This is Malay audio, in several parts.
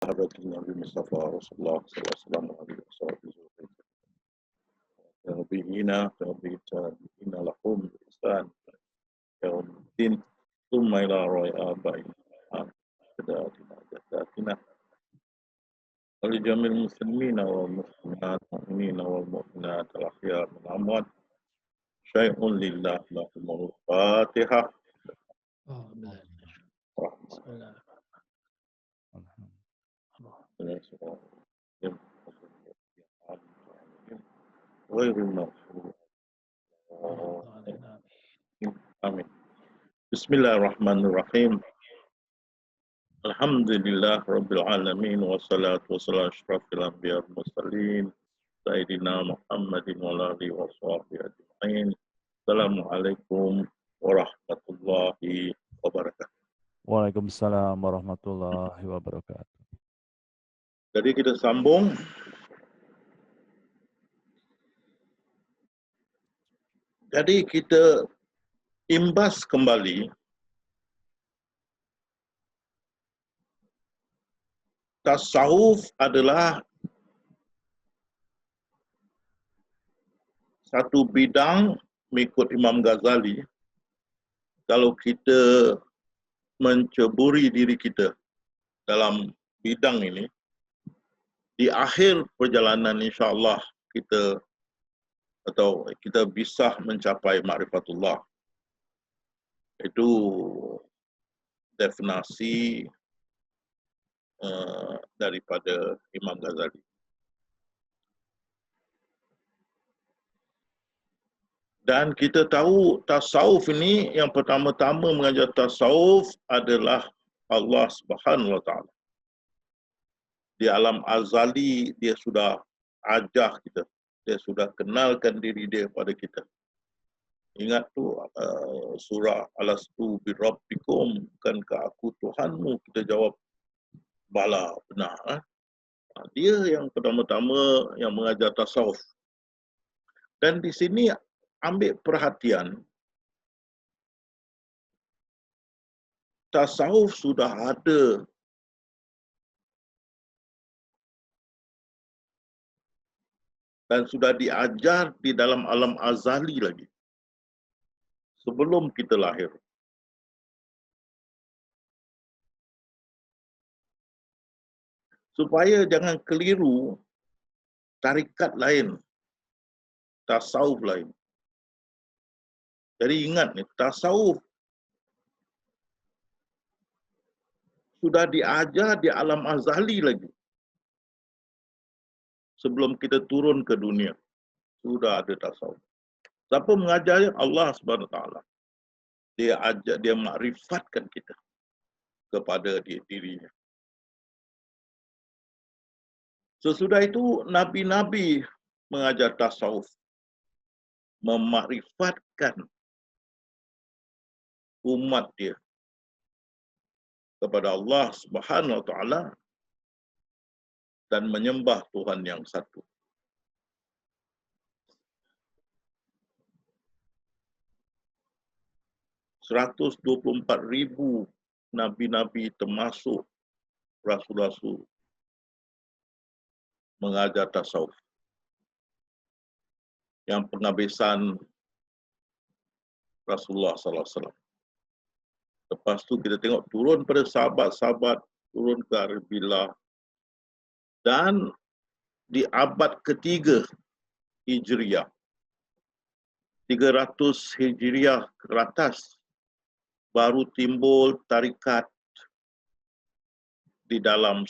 sahabat Nabi Mustafa Rasulullah sallallahu alaihi wasallam tabi'ina lahum bi ihsan yaumiddin thumma ila ra'i aba'ina jadatina jadatina wal jamil muslimina wal muslimat mu'minina wal mu'minat al ahyar wal amwat syai'un lillah lahumul fatihah. Oh, benar. Bismillah. Amin. Bismillahirrahmanirrahim. Alhamdulillah Rabbil Alamin. Wassalatu wassalamu asyrafil anbiya wal mursalin Sayyidina Muhammadin wa alihi wa sahbihi ajma'in. Assalamualaikum warahmatullahi wabarakatuh. Waalaikumsalam warahmatullahi wabarakatuh. Jadi kita sambung. Jadi kita imbas kembali tasawuf adalah satu bidang mengikut Imam Ghazali. Kalau kita menceburi diri kita dalam bidang ini, di akhir perjalanan insya-Allah kita bisa mencapai ma'rifatullah. Itu definisi daripada Imam Ghazali. Dan kita tahu tasawuf ini yang pertama-tama mengajar tasawuf adalah Allah Subhanahu wa taala. Di alam azali dia sudah ajar kita. Dia sudah kenalkan diri dia pada kita. Ingat tu surah Alastu birabbikum, bukankah aku Tuhanmu? Kita jawab bala, benar. Dia yang pertama-tama yang mengajar tasawuf. Dan di sini ambil perhatian, tasawuf sudah ada dan sudah diajar di dalam alam azali lagi. Sebelum kita lahir. Supaya jangan keliru tarikat lain, tasawuf lain. Jadi ingat nih, tasawuf sudah diajar di alam azali lagi. Sebelum kita turun ke dunia, sudah ada tasawuf. Siapa mengajarnya? Allah Subhanahu wa taala. Dia ajar, dia makrifatkan kita kepada dirinya. Sesudah itu nabi-nabi mengajar tasawuf, memakrifatkan umat dia kepada Allah Subhanahu wa taala dan menyembah Tuhan yang satu. (124,000) nabi-nabi termasuk rasul-rasul mengajar tasawuf. Yang penghabisan Rasulullah sallallahu alaihi wasallam. Lepas tu kita tengok turun pada sahabat-sahabat, turun ke Arabilah. Dan di abad ketiga Hijriah, 300 Hijriah ke atas, baru timbul tarikat di dalam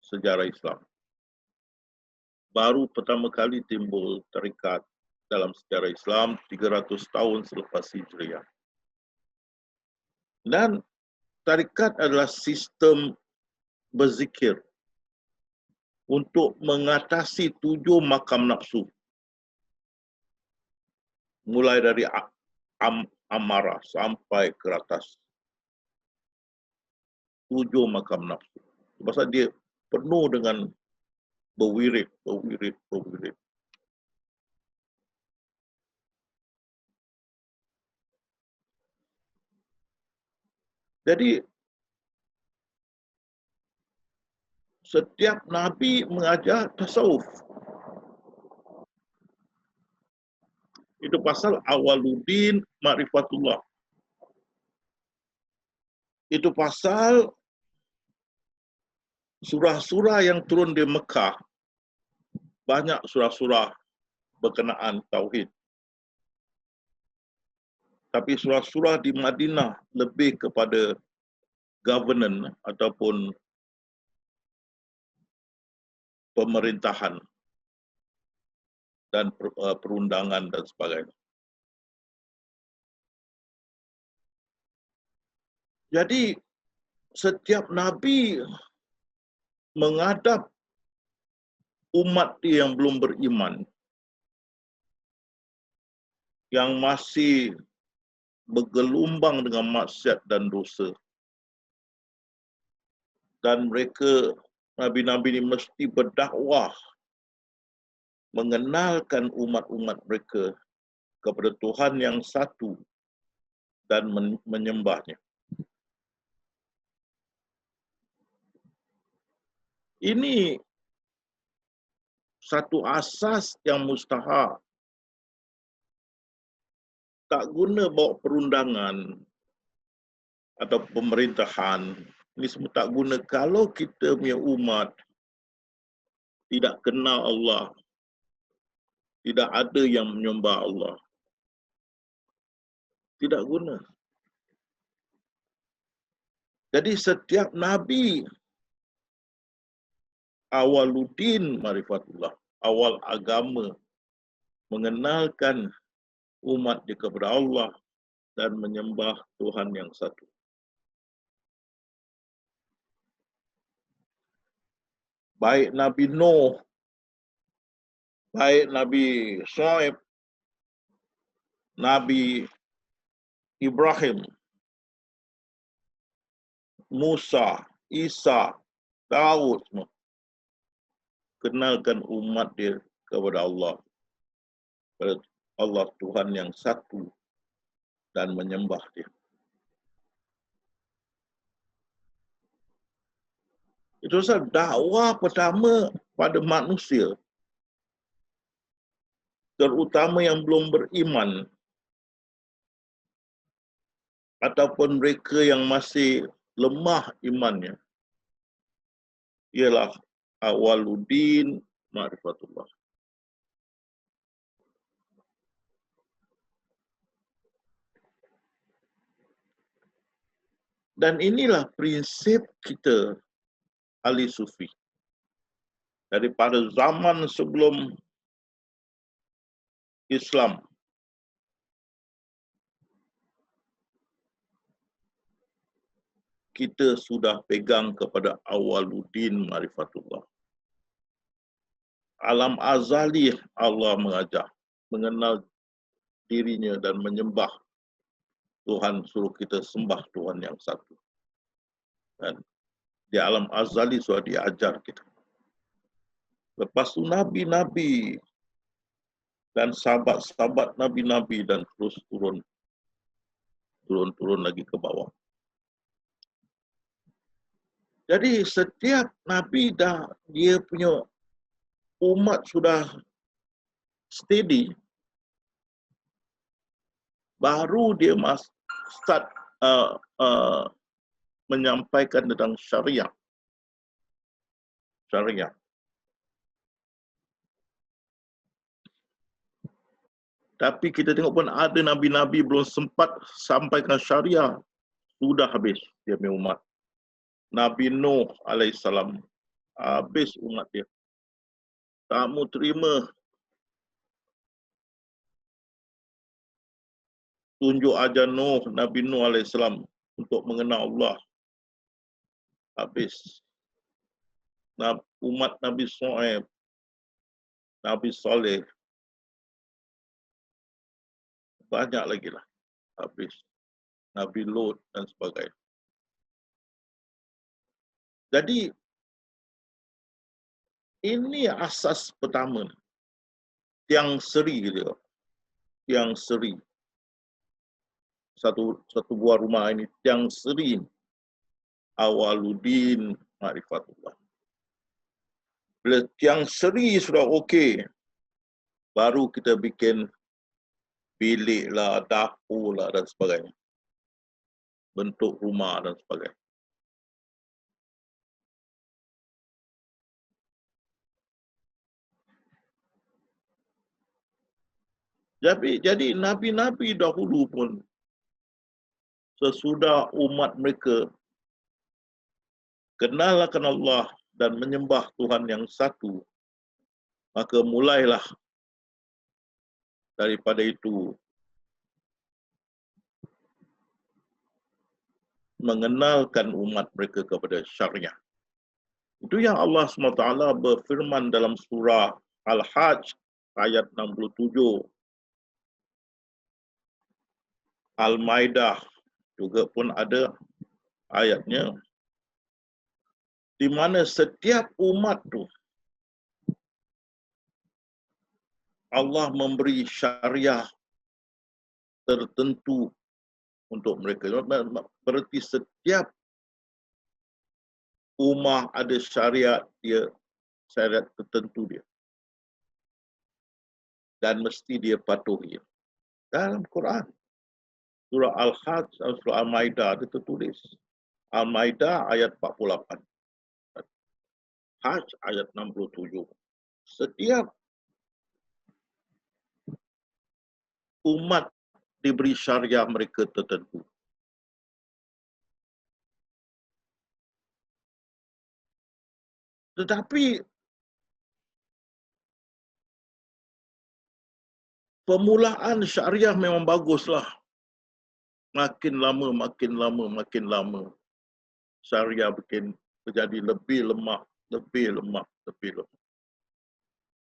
sejarah Islam. Baru pertama kali timbul tarikat dalam sejarah Islam 300 tahun selepas Hijriah. Dan tarikat adalah sistem berzikir untuk mengatasi 7 makam nafsu. Mulai dari amarah sampai ke atas. 7 makam nafsu. Pasal dia penuh dengan berwirid. Jadi setiap Nabi mengajar tasawuf. Itu pasal awaluddin ma'rifatullah. Itu pasal surah-surah yang turun di Mekah. Banyak surah-surah berkenaan tauhid. Tapi surah-surah di Madinah lebih kepada governance ataupun pemerintahan dan perundangan dan sebagainya. Jadi setiap Nabi menghadap umat dia yang belum beriman, yang masih bergelumbang dengan maksiat dan dosa. Dan mereka, Nabi-Nabi ini mesti berdakwah, mengenalkan umat-umat mereka kepada Tuhan yang satu dan menyembahnya. Ini satu asas yang mustahak. Tak guna bawa perundangan atau pemerintahan. Ini semua tak guna kalau kita punya umat tidak kenal Allah. Tidak ada yang menyembah Allah. Tidak guna. Jadi setiap Nabi awaluddin ma'rifatullah, awal agama, mengenalkan umat dia kepada Allah dan menyembah Tuhan yang satu. Baik Nabi Nuh, baik Nabi Shu'aib, Nabi Ibrahim, Musa, Isa, Daud, semua kenalkan umat dia kepada Allah. Kepada Allah Tuhan yang satu dan menyembah dia. Itu sebab dakwah pertama pada manusia, terutama yang belum beriman ataupun mereka yang masih lemah imannya, ialah awaluddin ma'rifatullah. Dan inilah prinsip kita ahli sufi. Daripada zaman sebelum Islam, kita sudah pegang kepada awaluddin ma'rifatullah. Alam azali Allah mengajar, mengenal dirinya dan menyembah Tuhan, suruh kita sembah Tuhan yang satu. Dan di alam azali sudah diajar kita. Lepas tu Nabi-Nabi dan sahabat-sahabat Nabi-Nabi dan terus turun lagi ke bawah. Jadi setiap Nabi dah dia punya umat sudah steady, baru dia start menyampaikan tentang syariat. Tapi kita tengok pun ada Nabi-Nabi belum sempat sampaikan syariah, sudah habis dia punya umat. Nabi Nuh alaihissalam, habis umat dia. Tak mau terima tunjuk ajar Nuh, Nabi Nuh alaihissalam untuk mengenal Allah. Habis. Umat Nabi Shu'aib, Nabi Saleh, banyak lagi lah. Habis. Nabi Lut dan sebagainya. Jadi, ini asas pertama. Tiang seri dia. Tiang seri. Satu buah rumah ini, tiang seri. Awaluddin ma'rifatullah. Bila tiang seri sudah okey, baru kita bikin bilik lah, dapur lah dan sebagainya. Bentuk rumah dan sebagainya. Jadi Nabi-Nabi dahulu pun sesudah umat mereka kenal akan Allah dan menyembah Tuhan yang satu, maka mulailah daripada itu mengenalkan umat mereka kepada syariah. Itu yang Allah SWT berfirman dalam surah Al-Hajj ayat 67. Al-Maidah juga pun ada ayatnya, di mana setiap umat tu Allah memberi syariah tertentu untuk mereka. Berarti setiap umat ada syariat tertentu dia. Dan mesti dia patuhi. Dalam Quran, surah Al-Hajj, surah Al-Maidah itu tertulis. Al-Maidah ayat 48. Hajj ayat 67. Setiap umat diberi syariah mereka tertentu. Tetapi permulaan syariah memang baguslah. Makin lama syariah menjadi lebih lemah.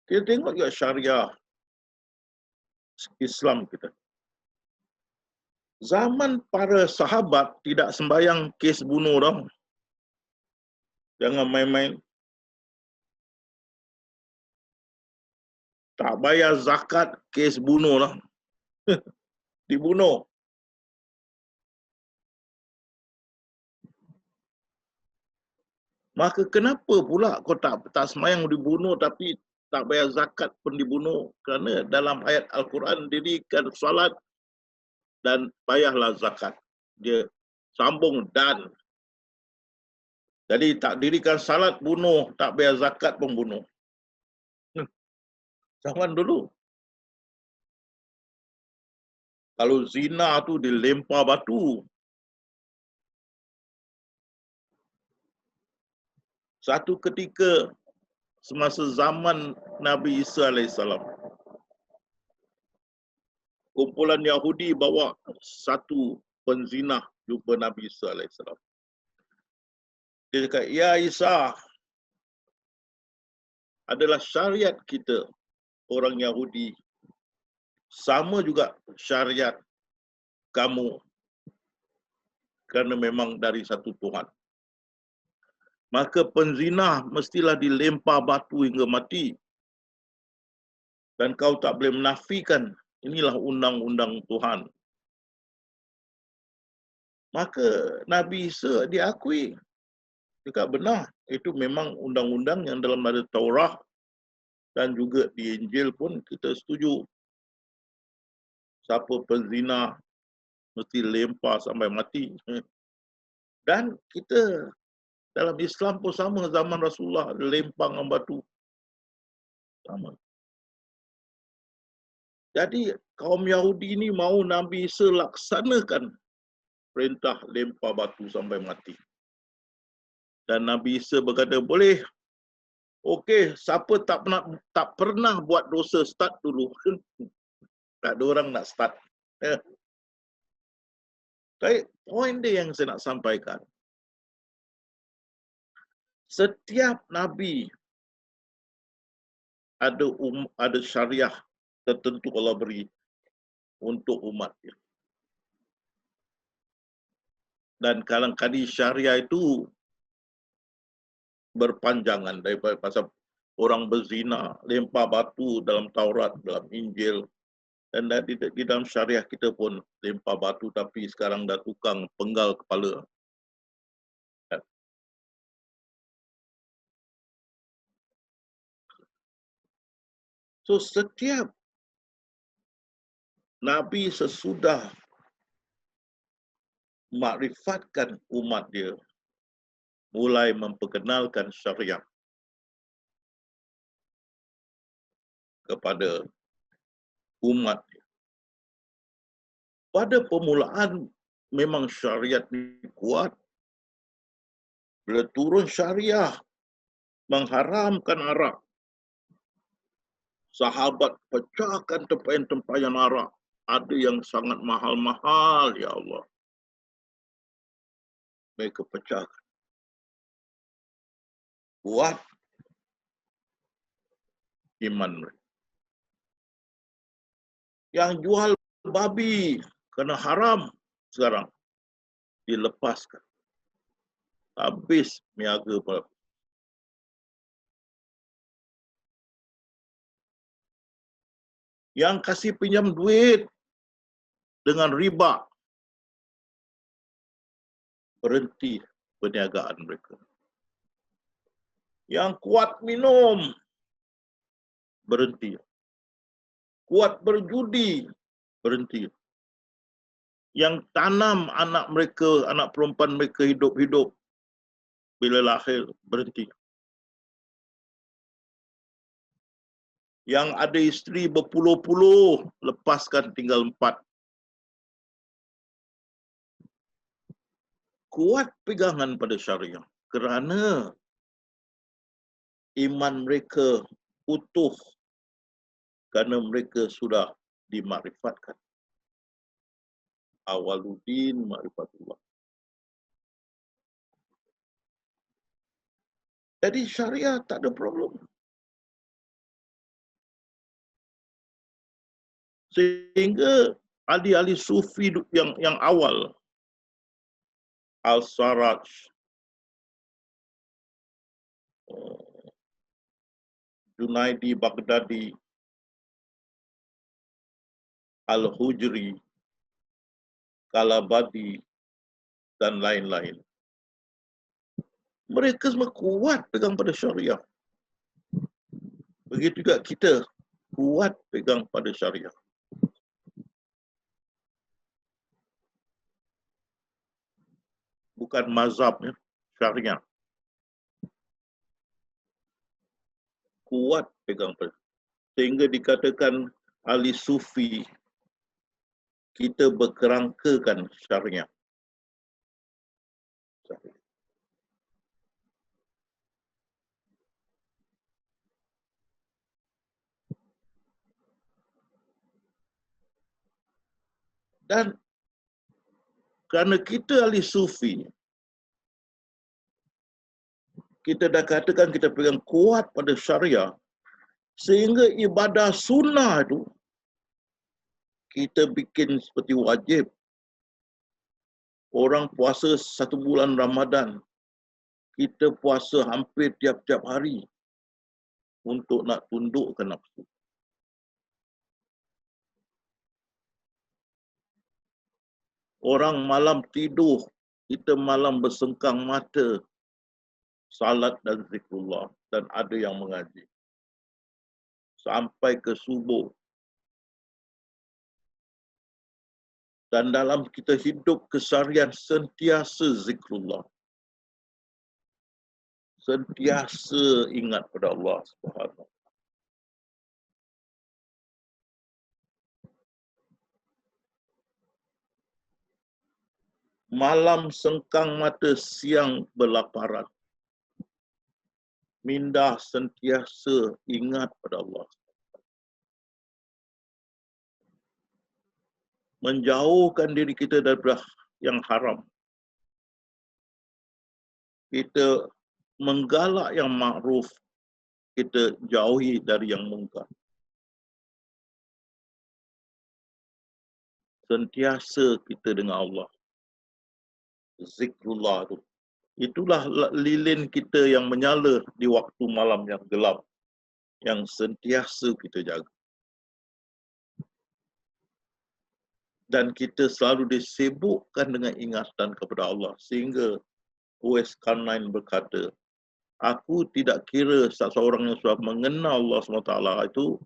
Kita tengok juga syariah Islam kita. Zaman para sahabat tidak sembahyang kes bunuh dah. Jangan main-main. Tak bayar zakat, kes bunuh lah. Dibunuh. Maka kenapa pula kau tak semayang dibunuh tapi tak bayar zakat pun dibunuh? Kerana dalam ayat Al-Quran dirikan salat dan bayarlah zakat. Dia sambung dan. Jadi tak dirikan salat bunuh, tak bayar zakat pun bunuh. Zaman dulu. Kalau zina tu dilempar batu. Satu ketika semasa zaman Nabi Isa AS, kumpulan Yahudi bawa satu penzinah jumpa Nabi Isa AS. Dia cakap, ya Isa, adalah syariat kita, orang Yahudi. Sama juga syariat kamu. Kerana memang dari satu Tuhan. Maka penzinah mestilah dilempar batu hingga mati. Dan kau tak boleh menafikan, inilah undang-undang Tuhan. Maka Nabi Isa diakui. Dekat benar, itu memang undang-undang yang dalam ada Taurah dan juga di Injil pun kita setuju. Siapa penzina mesti lempar sampai mati. Dan kita dalam Islam pun sama, zaman Rasulullah lempar dengan batu. Sama. Jadi kaum Yahudi ini mau Nabi Isa laksanakan perintah lempar batu sampai mati. Dan Nabi Isa berkata, boleh. Okey, siapa tak pernah buat dosa, start dulu. Tak ada orang nak start. Baik, poin dia yang saya nak sampaikan. Setiap Nabi ada syariah tertentu Allah beri untuk umatnya. Dan kadang-kadang syariah itu berpanjangan daripada pasal orang berzina, lempar batu dalam Taurat, dalam Injil. Dan di dalam syariah kita pun lempar batu tapi sekarang dah tukang penggal kepala. So setiap Nabi sesudah makrifatkan umat dia, mulai memperkenalkan syariat kepada umat dia. Pada permulaan memang syariat ini kuat. Bila turun syariah mengharamkan arak, sahabat pecahkan tempayan-tempayan arak. Ada yang sangat mahal-mahal, ya Allah. Mereka pecahkan. Kuat iman mereka. Yang jual babi kena haram sekarang dilepaskan. Habis niaga babi. Yang kasih pinjam duit dengan riba, berhenti perniagaan mereka. Yang kuat minum, berhenti. Kuat berjudi, berhenti. Yang tanam anak mereka, anak perempuan mereka hidup-hidup, bila lahir, berhenti. Yang ada isteri berpuluh-puluh, lepaskan tinggal 4. Kuat pegangan pada syariah. Kerana iman mereka utuh. Kerana mereka sudah dimakrifatkan. Awaluddin ma'rifatullah. Jadi syariah tak ada problem. Sehingga ahli-ahli sufi yang awal, Al-Sarraj, Junaidi Baghdadi, Al-Hujri, Kalabadi, dan lain-lain. Mereka semua kuat pegang pada syariah. Begitu juga kita kuat pegang pada syariah. Bukan mazhabnya, syariah. Kuat pegang pada. Sehingga dikatakan ahli sufi, kita berkerangkakan syariah. Dan kerana kita ahli sufi, kita dah katakan kita pegang kuat pada syariah, sehingga ibadah sunnah itu kita bikin seperti wajib. Orang puasa 1 bulan Ramadan, kita puasa hampir tiap-tiap hari untuk nak tundukkan nafsu. Orang malam tidur, kita malam bersengkang mata, salat dan zikrullah, dan ada yang mengaji. Sampai ke subuh. Dan dalam kita hidup keseharian sentiasa zikrullah. Sentiasa ingat pada Allah Subhanahu. Malam sengkang mata, siang berlaparan. Minda sentiasa ingat pada Allah. Menjauhkan diri kita daripada yang haram. Kita menggalak yang makruf, kita jauhi dari yang mungkar. Sentiasa kita dengan Allah. Zikrullah itu. Itulah lilin kita yang menyala di waktu malam yang gelap, yang sentiasa kita jaga. Dan kita selalu disibukkan dengan ingatan kepada Allah. Sehingga Uwais Qarnain berkata, aku tidak kira seseorang yang sudah mengenal Allah SWT itu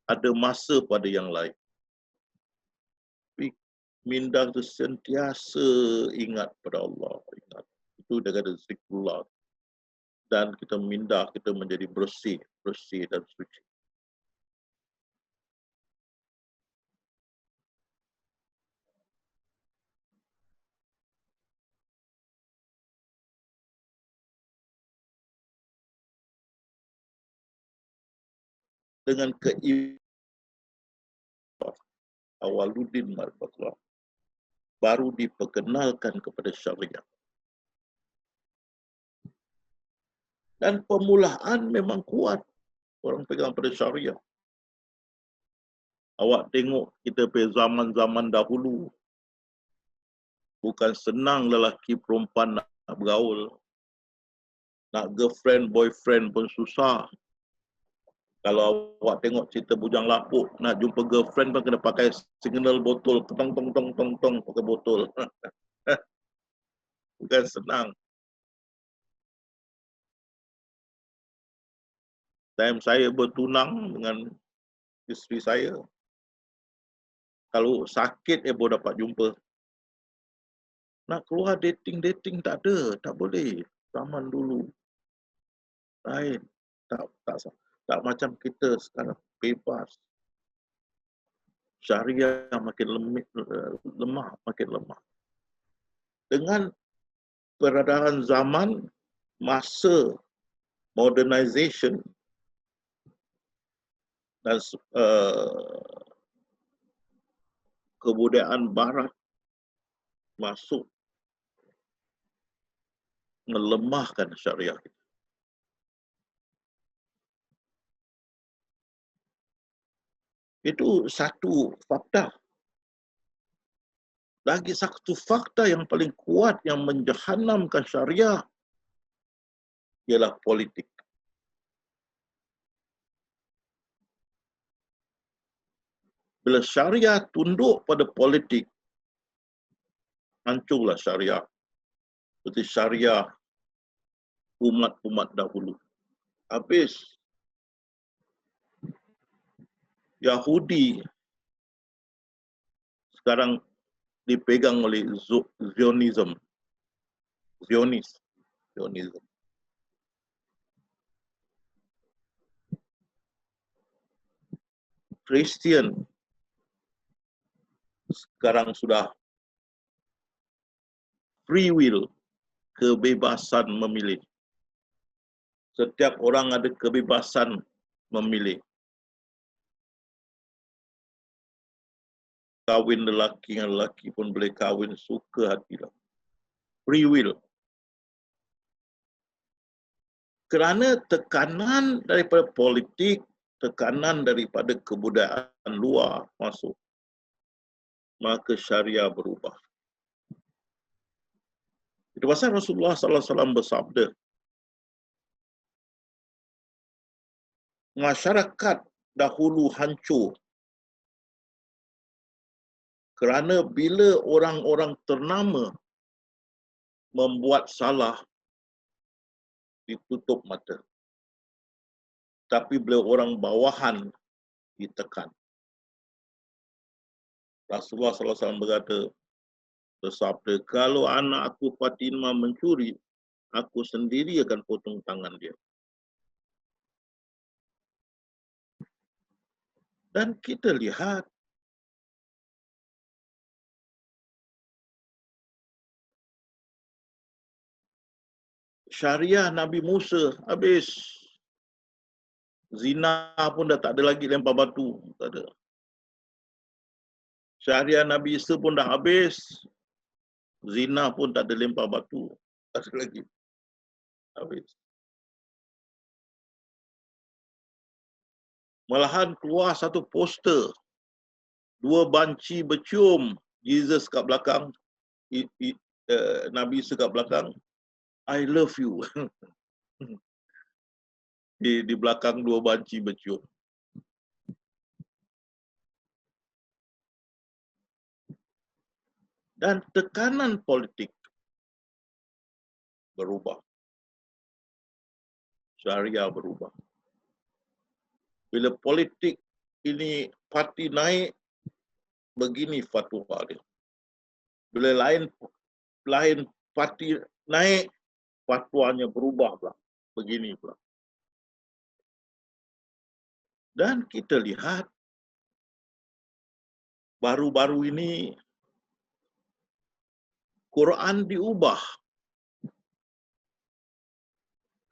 ada masa pada yang lain. Tapi minda itu sentiasa ingat pada Allah. Ingat. Itu dia kata zikrullah. Dan kita minda, kita menjadi bersih dan suci. Dengan keimanan Awaluddin Marfatullah baru diperkenalkan kepada syariat. Dan permulaan memang kuat orang pegang pada syariat. Awak tengok kita pada zaman-zaman dahulu, bukan senang lelaki perempuan nak bergaul. Nak girlfriend, boyfriend pun susah. Kalau awak tengok cerita Bujang Lapuk, nak jumpa girlfriend pun kena pakai signal botol, tong tong tong tong tong pakai botol. Bukan senang. Time saya bertunang dengan isteri saya, kalau sakit baru dapat jumpa. Nak keluar dating tak ada, tak boleh. Zaman dulu lain, tak macam kita sekarang bebas. Syariah makin lemah, makin lemah. Dengan peredaran zaman, masa modernization dan kebudayaan barat masuk melemahkan syariah. Itu satu fakta. Lagi satu fakta yang paling kuat yang menjahanamkan syariah ialah politik. Bila syariah tunduk pada politik, hancurlah syariah. Seperti syariah umat-umat dahulu. Habis. Yahudi sekarang dipegang oleh Zionism. Kristian sekarang sudah free will, kebebasan memilih. Setiap orang ada kebebasan memilih. Kawin lelaki dengan lelaki pun boleh kawin suka hatilah. Free will. Kerana tekanan daripada politik, tekanan daripada kebudayaan luar masuk, maka syariah berubah. Itu pasal Rasulullah SAW bersabda, masyarakat dahulu hancur kerana bila orang-orang ternama membuat salah, ditutup mata. Tapi bila orang bawahan, ditekan. Rasulullah SAW bersabda, kalau anak aku Fatimah mencuri, aku sendiri akan potong tangan dia. Dan kita lihat, syariah Nabi Musa habis. Zina pun dah tak ada lagi, lempar batu. Tak ada. Syariah Nabi Isa pun dah habis. Zina pun tak ada, lempar batu. Tak ada lagi. Habis. Malahan keluar satu poster. 2 banci bercium. Jesus kat belakang. Nabi Isa kat belakang. I love you. di belakang 2 banci bercium. Dan tekanan politik berubah. Syariah berubah. Bila politik ini parti naik, begini fatwa dia. Bila lain parti naik, fatwanya berubah pula. Begini pula. Dan kita lihat baru-baru ini Quran diubah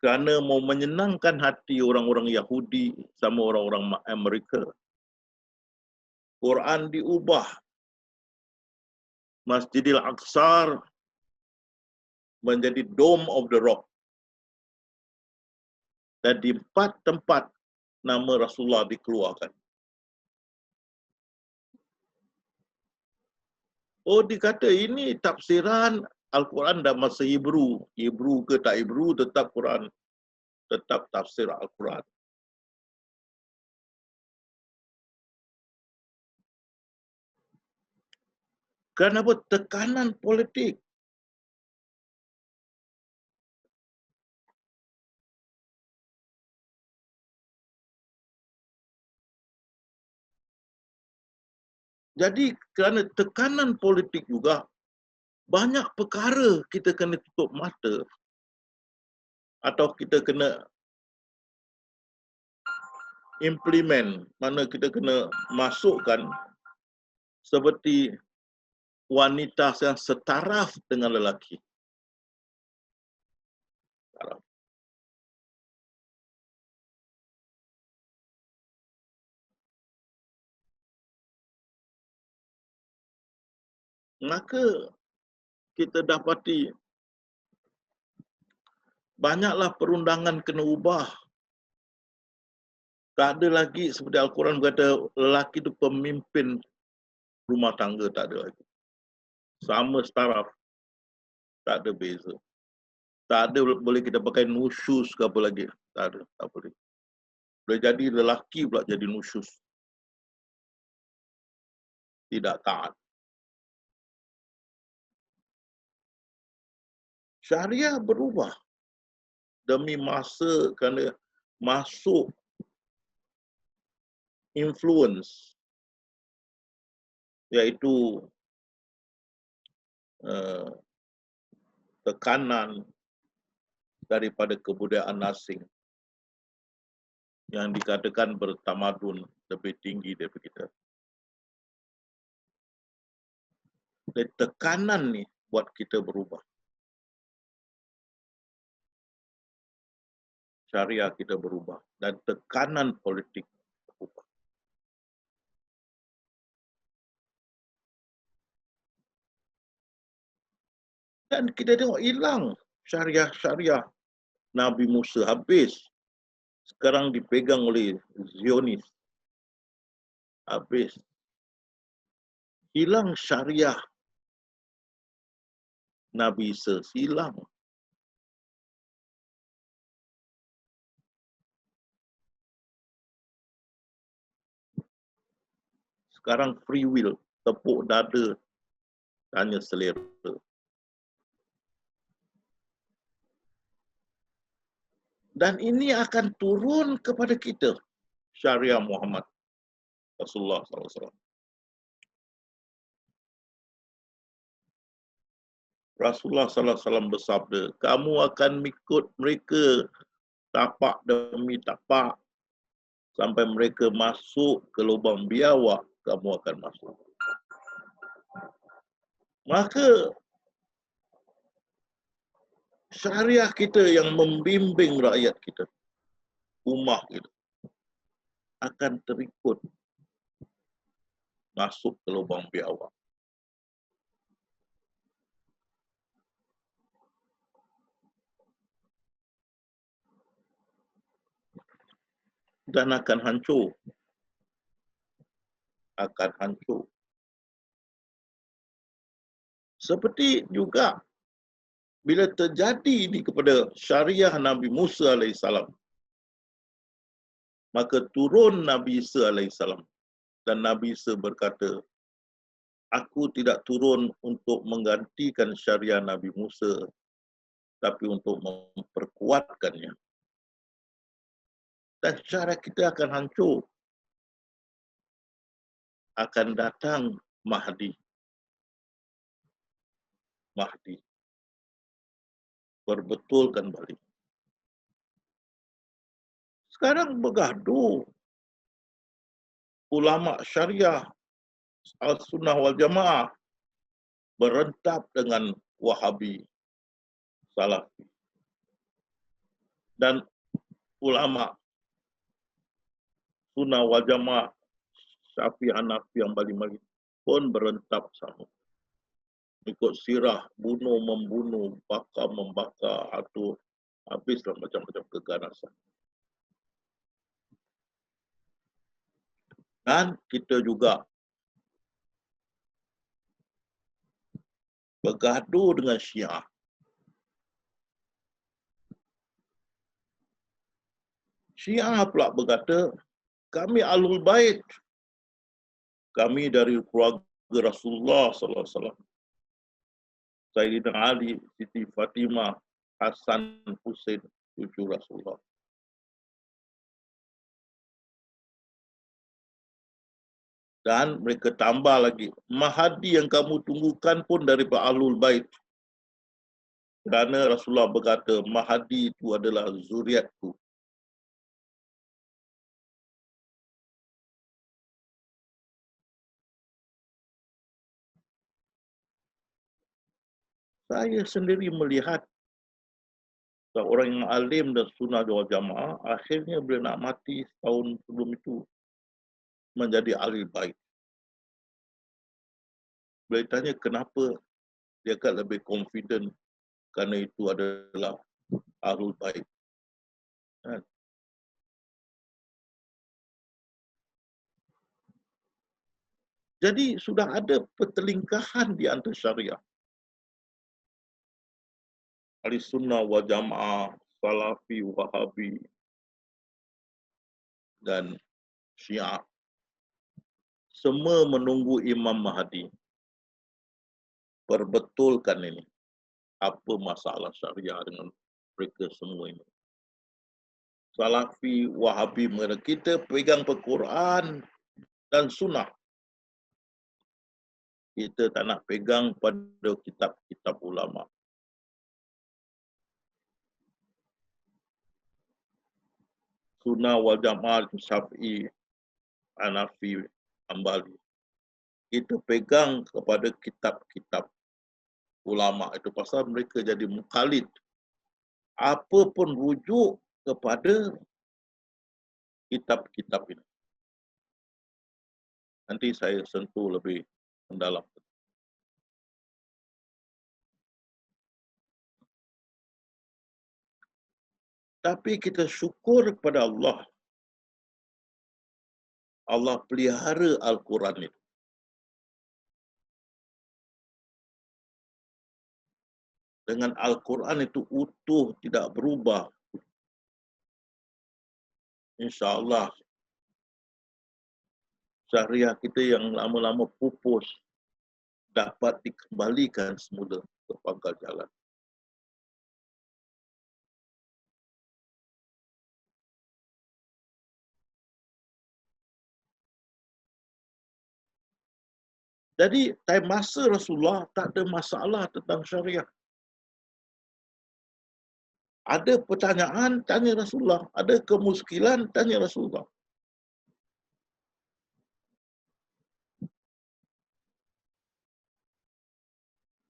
kerana mau menyenangkan hati orang-orang Yahudi sama orang-orang Amerika. Quran diubah. Masjidil Aqsa menjadi Dome of the Rock. Dan di 4 tempat nama Rasulullah dikeluarkan. Oh, dikata ini tafsiran Al-Quran dalam bahasa Hebrew. Hebrew ke tak Hebrew, tetap Quran. Tetap tafsir Al-Quran. Kenapa tekanan politik? Jadi kerana tekanan politik juga, banyak perkara kita kena tutup mata. Atau kita kena implement, mana kita kena masukkan seperti wanita yang setaraf dengan lelaki. Maka kita dapati banyaklah perundangan kena ubah. Tak ada lagi seperti Al-Quran berkata lelaki itu pemimpin rumah tangga, tak ada lagi. Sama setaraf. Tak ada beza. Tak ada boleh kita pakai nusyus ke apa lagi. Tak ada, tak boleh. Boleh jadi lelaki pula jadi nusyus. Tidak taat. Syariah berubah demi masa kerana masuk influence, iaitu tekanan daripada kebudayaan asing yang dikatakan bertamadun lebih tinggi daripada kita. Dan tekanan ni buat kita berubah. Syariah kita berubah dan tekanan politik berubah. Dan kita tengok hilang syariah Nabi Musa, habis. Sekarang dipegang oleh Zionis. Habis. Hilang syariah Nabi Isa, hilang. Sekarang free will, tepuk dada, tanya selera. Dan ini akan turun kepada kita, syariah Muhammad Rasulullah SAW. Rasulullah SAW bersabda, kamu akan mengikut mereka tapak demi tapak sampai mereka masuk ke lubang biawak, kamu akan masuk. Maka syariah kita yang membimbing rakyat kita, ummah kita, akan terikut masuk ke lubang biawak. Dan akan hancur. Akan hancur. Seperti juga bila terjadi ini kepada syariah Nabi Musa AS, maka turun Nabi Isa AS. Dan Nabi Isa berkata, aku tidak turun untuk menggantikan syariah Nabi Musa, tapi untuk memperkuatkannya. Dan syariah kita akan hancur. akan datang Mahdi. Mahdi. Perbetulkan balik. Sekarang bergaduh ulama syariah Al-Sunnah wal Jamaah berentap dengan Wahabi Salafi. Dan ulama Sunnah wal Jamaah Syafi'i Hanafi yang balik-balik pun berentap sama. Ikut sirah, bunuh, membunuh, bakar, membakar, atur, habislah macam-macam keganasan. Dan kita juga bergaduh dengan Syiah. Syiah pula berkata, kami Ahlul Bait. Kami dari keluarga Rasulullah sallallahu alaihi wasallam. Sayyidina Ali, Siti Fatimah, Hasan, Husain, cucu Rasulullah. Dan mereka tambah lagi, Mahdi yang kamu tunggukan pun daripada Ahlul Bait. Kerana Rasulullah berkata, Mahdi itu adalah zuriatku. Saya sendiri melihat seorang yang alim dan sunnah wal jamaah, akhirnya bila nak mati setahun sebelum itu, menjadi ahli bait. Bila ditanya kenapa, dia akan lebih confident kerana itu adalah ahlul bait. Jadi sudah ada pertelingkahan di antara syariah. Ahli sunnah wal jamaah, salafi, wahabi, dan syiah. Semua menunggu Imam Mahdi. Perbetulkan ini. Apa masalah syariah dengan mereka semua ini. Salafi, wahabi, kita pegang Al-Quran dan sunnah. Kita tak nak pegang pada kitab-kitab ulama. Sunnah wal jamaah Syafi'i, Hanafi, Hambali. Kita pegang kepada kitab-kitab ulama itu pasal mereka jadi mukallid. Apa pun rujuk kepada kitab-kitab ini. Nanti saya sentuh lebih mendalam. Tapi kita syukur kepada Allah. Allah pelihara Al-Quran itu. Dengan Al-Quran itu utuh, tidak berubah. InsyaAllah, syariah kita yang lama-lama pupus dapat dikembalikan semula ke pangkal jalan. Jadi, time masa Rasulullah tak ada masalah tentang syariah. Ada pertanyaan, tanya Rasulullah. Ada kemuskilan, tanya Rasulullah.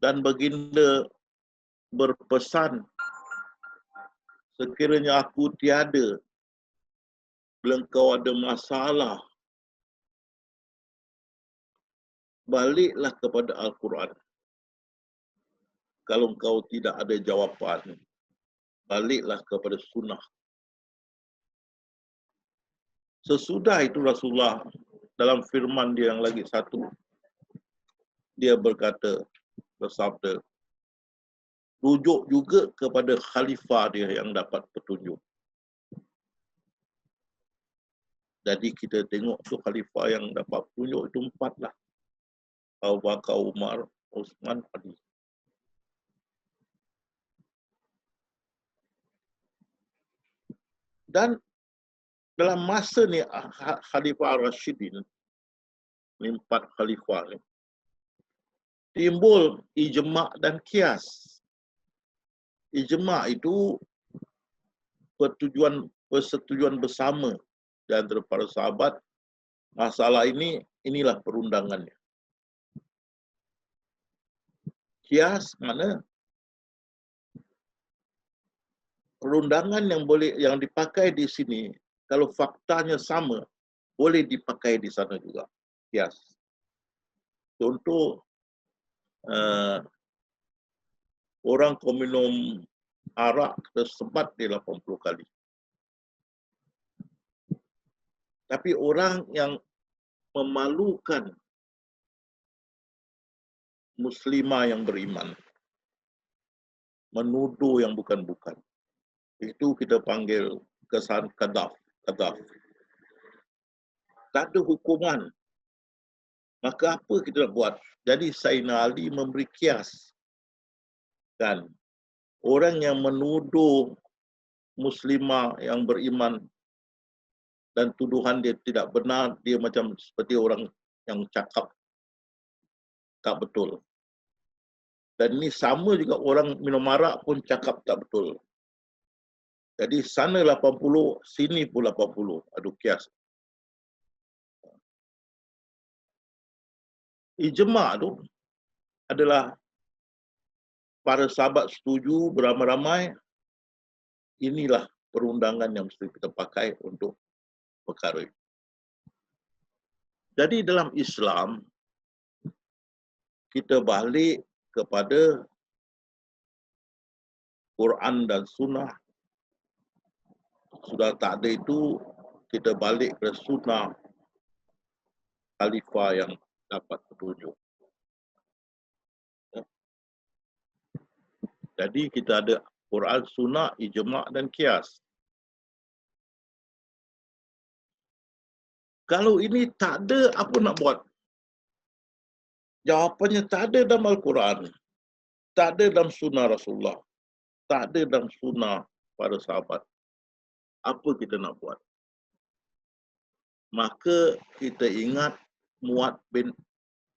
Dan baginda berpesan, sekiranya aku tiada, bila engkau ada masalah, baliklah kepada Al-Quran. Kalau engkau tidak ada jawapan, baliklah kepada sunnah. Sesudah itu Rasulullah dalam firman dia yang lagi satu, dia berkata, bersabda, rujuk juga kepada khalifah dia yang dapat petunjuk. Jadi kita tengok tu khalifah yang dapat petunjuk itu 4 lah. Abu Bakar, Umar, Uthman, Ali. Dan dalam masa ni Khalifah Ar-Rasyidin, Ini 4 khalifah ni. Timbul ijma' dan kias. Ijma' itu persetujuan bersama di antara para sahabat. Masalah ini, inilah perundangannya. Kias mana perundangan yang dipakai di sini, kalau faktanya sama, boleh dipakai di sana juga. Kias. Contoh, orang kau minum arak tersebat dia 80 kali. Tapi orang yang memalukan muslimah yang beriman, menuduh yang bukan-bukan, itu kita panggil kesan qadhaf. Tak ada hukuman. Maka apa kita nak buat? Jadi Sayyidina Ali memberi kias. Kan? Orang yang menuduh muslimah yang beriman dan tuduhan dia tidak benar, dia macam seperti orang yang cakap tak betul. Dan ini sama juga orang minum arak pun cakap tak betul. Jadi sana 80, sini pun 80. Adu kias. Ijma' tu adalah para sahabat setuju beramai-ramai, inilah perundangan yang mesti kita pakai untuk perkara ini. Jadi dalam Islam, kita balik kepada Quran dan Sunnah. Sudah tak ada itu, kita balik ke Sunnah Khalifah yang dapat petunjuk. Jadi kita ada Quran, Sunnah, Ijma' dan Qiyas. Kalau ini tak ada, apa nak buat? Jawapannya tak ada dalam Al-Quran. Tak ada dalam Sunnah Rasulullah. Tak ada dalam Sunnah para sahabat. Apa kita nak buat? Maka kita ingat Mu'adh bin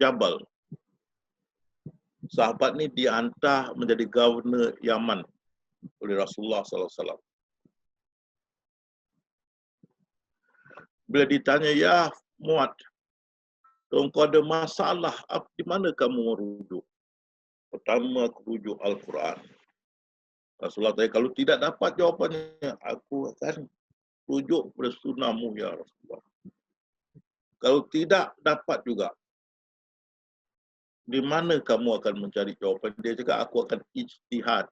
Jabal. Sahabat ni dihantar menjadi governor Yaman oleh Rasulullah SAW. Bila ditanya, ya Mu'adh, kalau kau ada masalah, di mana kamu merujuk? Pertama, aku rujuk Al-Quran. Rasulullah tanya, kalau tidak dapat jawapannya, aku akan rujuk kepada sunnahmu, ya Rasulullah. Kalau tidak dapat juga, di mana kamu akan mencari jawapan? Dia cakap, aku akan ijtihad,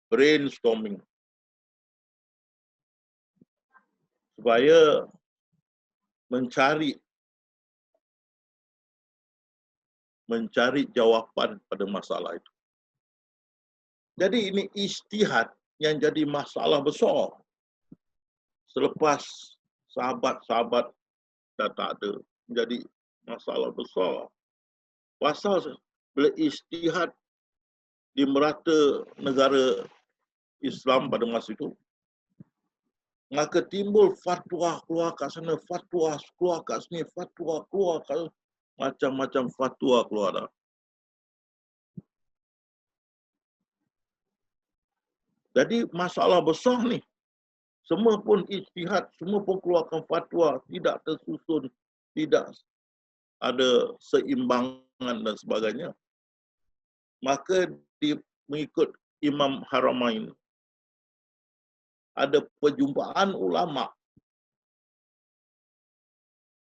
brainstorming, supaya mencari jawapan pada masalah itu. Jadi ini ijtihad yang jadi masalah besar. Selepas sahabat-sahabat dah tak ada, menjadi masalah besar. Pasal bila ijtihad di merata negara Islam pada masa itu, maka timbul fatwa keluar kat sana, fatwa keluar kat sini, fatwa keluar kat sana. Macam-macam fatwa keluar dah. Jadi masalah besar ni. Semua pun ijtihad, semua pun keluarkan fatwa, tidak tersusun, tidak ada seimbangan dan sebagainya. Maka mengikut Imam Haramain, ada perjumpaan ulama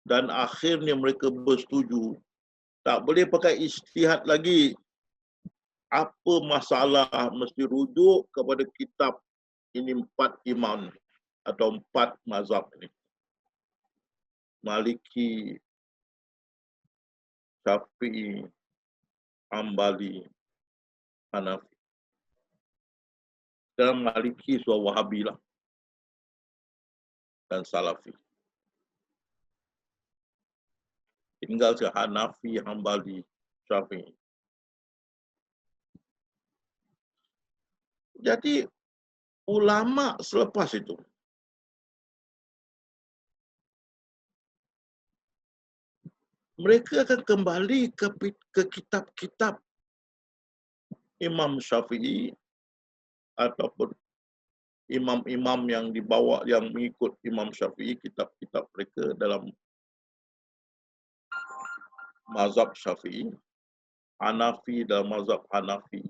dan akhirnya mereka bersetuju tak boleh pakai ijtihad lagi. Apa masalah mesti rujuk kepada kitab ini 4 imam atau 4 mazhab ini. Maliki, Syafi'i, Hambali, Hanafi. Dan Maliki suah Wahabi lah. Dan Salafi. Tinggal ke Hanafi, Hambali, Syafi'i. Jadi ulama selepas itu mereka akan kembali ke kitab-kitab Imam Syafi'i ataupun imam-imam yang dibawa yang mengikut Imam Syafi'i, kitab-kitab mereka dalam mazhab Syafi'i, Hanafi dalam mazhab Hanafi,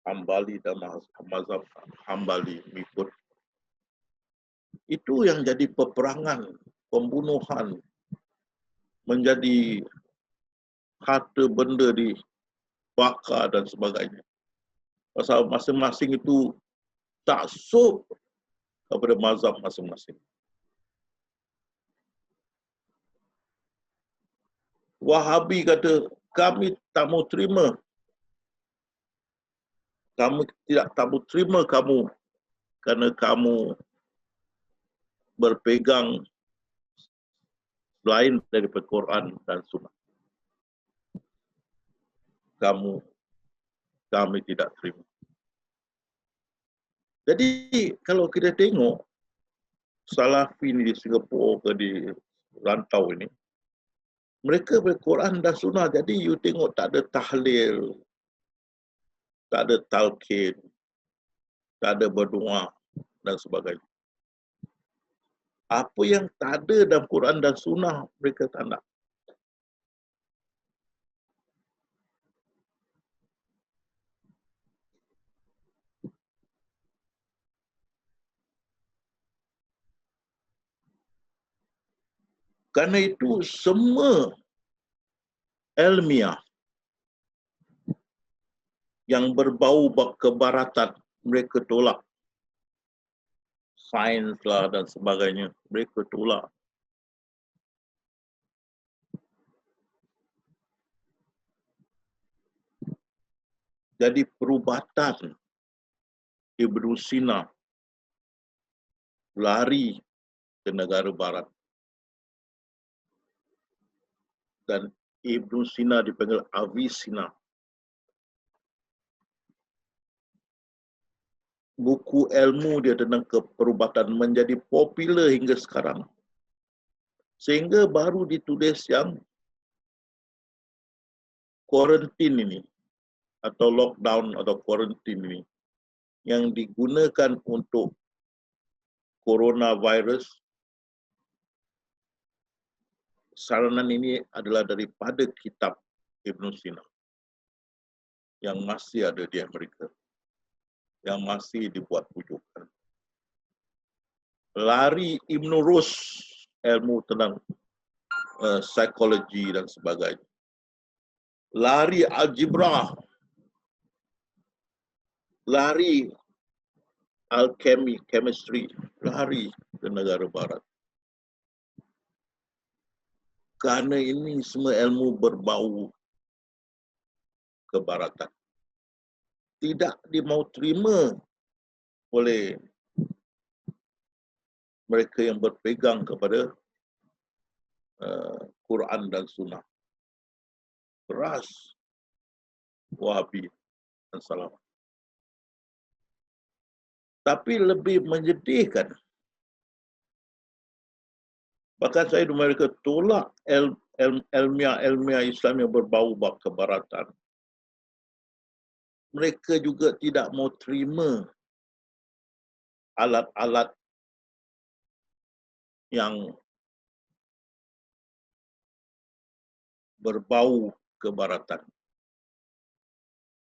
Hambali dalam mazhab Hambali mengikut. Itu yang jadi peperangan, pembunuhan, menjadi harta benda dibakar dan sebagainya. Pasal masing-masing itu taksub kepada mazhab masing-masing. Wahabi kata, kami tak mau terima. Kami tidak tak mau terima kamu kerana kamu berpegang lain daripada Quran dan Sunnah. Kami tidak terima. Jadi kalau kita tengok Salafi di Singapura ke di rantau ini, mereka berquran dan Sunnah. Jadi you tengok tak ada tahlil, tak ada talqin, tak ada berdoa dan sebagainya. Apa yang tak ada dalam Quran dan Sunnah mereka tak nak. Karena itu semua ilmiah yang berbau kebaratan mereka tolak. Sains lah dan sebagainya mereka tolak. Jadi perubatan Ibnu Sina lari ke negara barat. Dan Ibnu Sina dipanggil Avicenna. Buku ilmu dia tentang keperubatan menjadi popular hingga sekarang. Sehingga baru ditulis yang quarantine ini atau lockdown atau quarantine ini yang digunakan untuk coronavirus. Saranan ini adalah daripada kitab Ibnu Sina yang masih ada di Amerika, yang masih dibuat rujukan. Lari Ibnu Rus, ilmu tentang psikologi dan sebagainya. Lari algebra, lari alchemy, chemistry, lari ke negara barat. Kerana ini semua ilmu berbau kebaratan. Tidak dimau terima oleh mereka yang berpegang kepada Quran dan Sunnah. Keras Wahabi dan Salaf. Tapi lebih menyedihkan, bahkan saya di Amerika tolak ilmiah Islam yang berbau kebaratan. Mereka juga tidak mau terima alat-alat yang berbau kebaratan.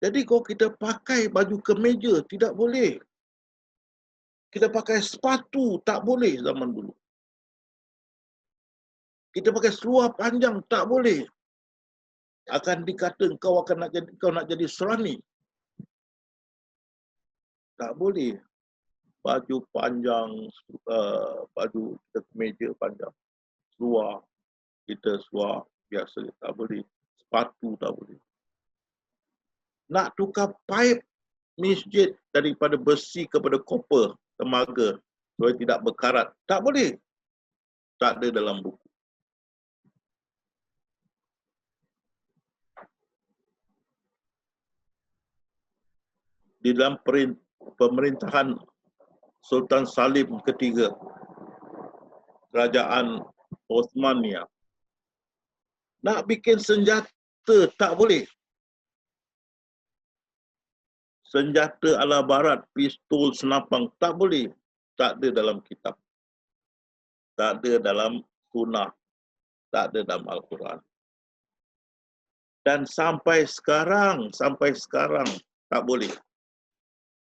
Jadi kalau kita pakai baju kemeja, tidak boleh. Kita pakai sepatu, tak boleh zaman dulu. Kita pakai seluar panjang, tak boleh. Akan dikata kau nak jadi serani. Tak boleh. Baju panjang, baju kita kemeja panjang. Seluar, kita seluar biasa, tak boleh. Sepatu tak boleh. Nak tukar pipe masjid daripada besi kepada copper, temaga, supaya tidak berkarat. Tak boleh. Tak ada dalam buku. Di dalam pemerintahan Sultan Salim ketiga, Kerajaan Osmania, Nak bikin senjata tak boleh. Senjata ala barat, pistol, senapang, tak boleh. Tak ada dalam kitab. Tak ada dalam sunnah. Tak ada dalam Al-Quran. Dan sampai sekarang, tak boleh.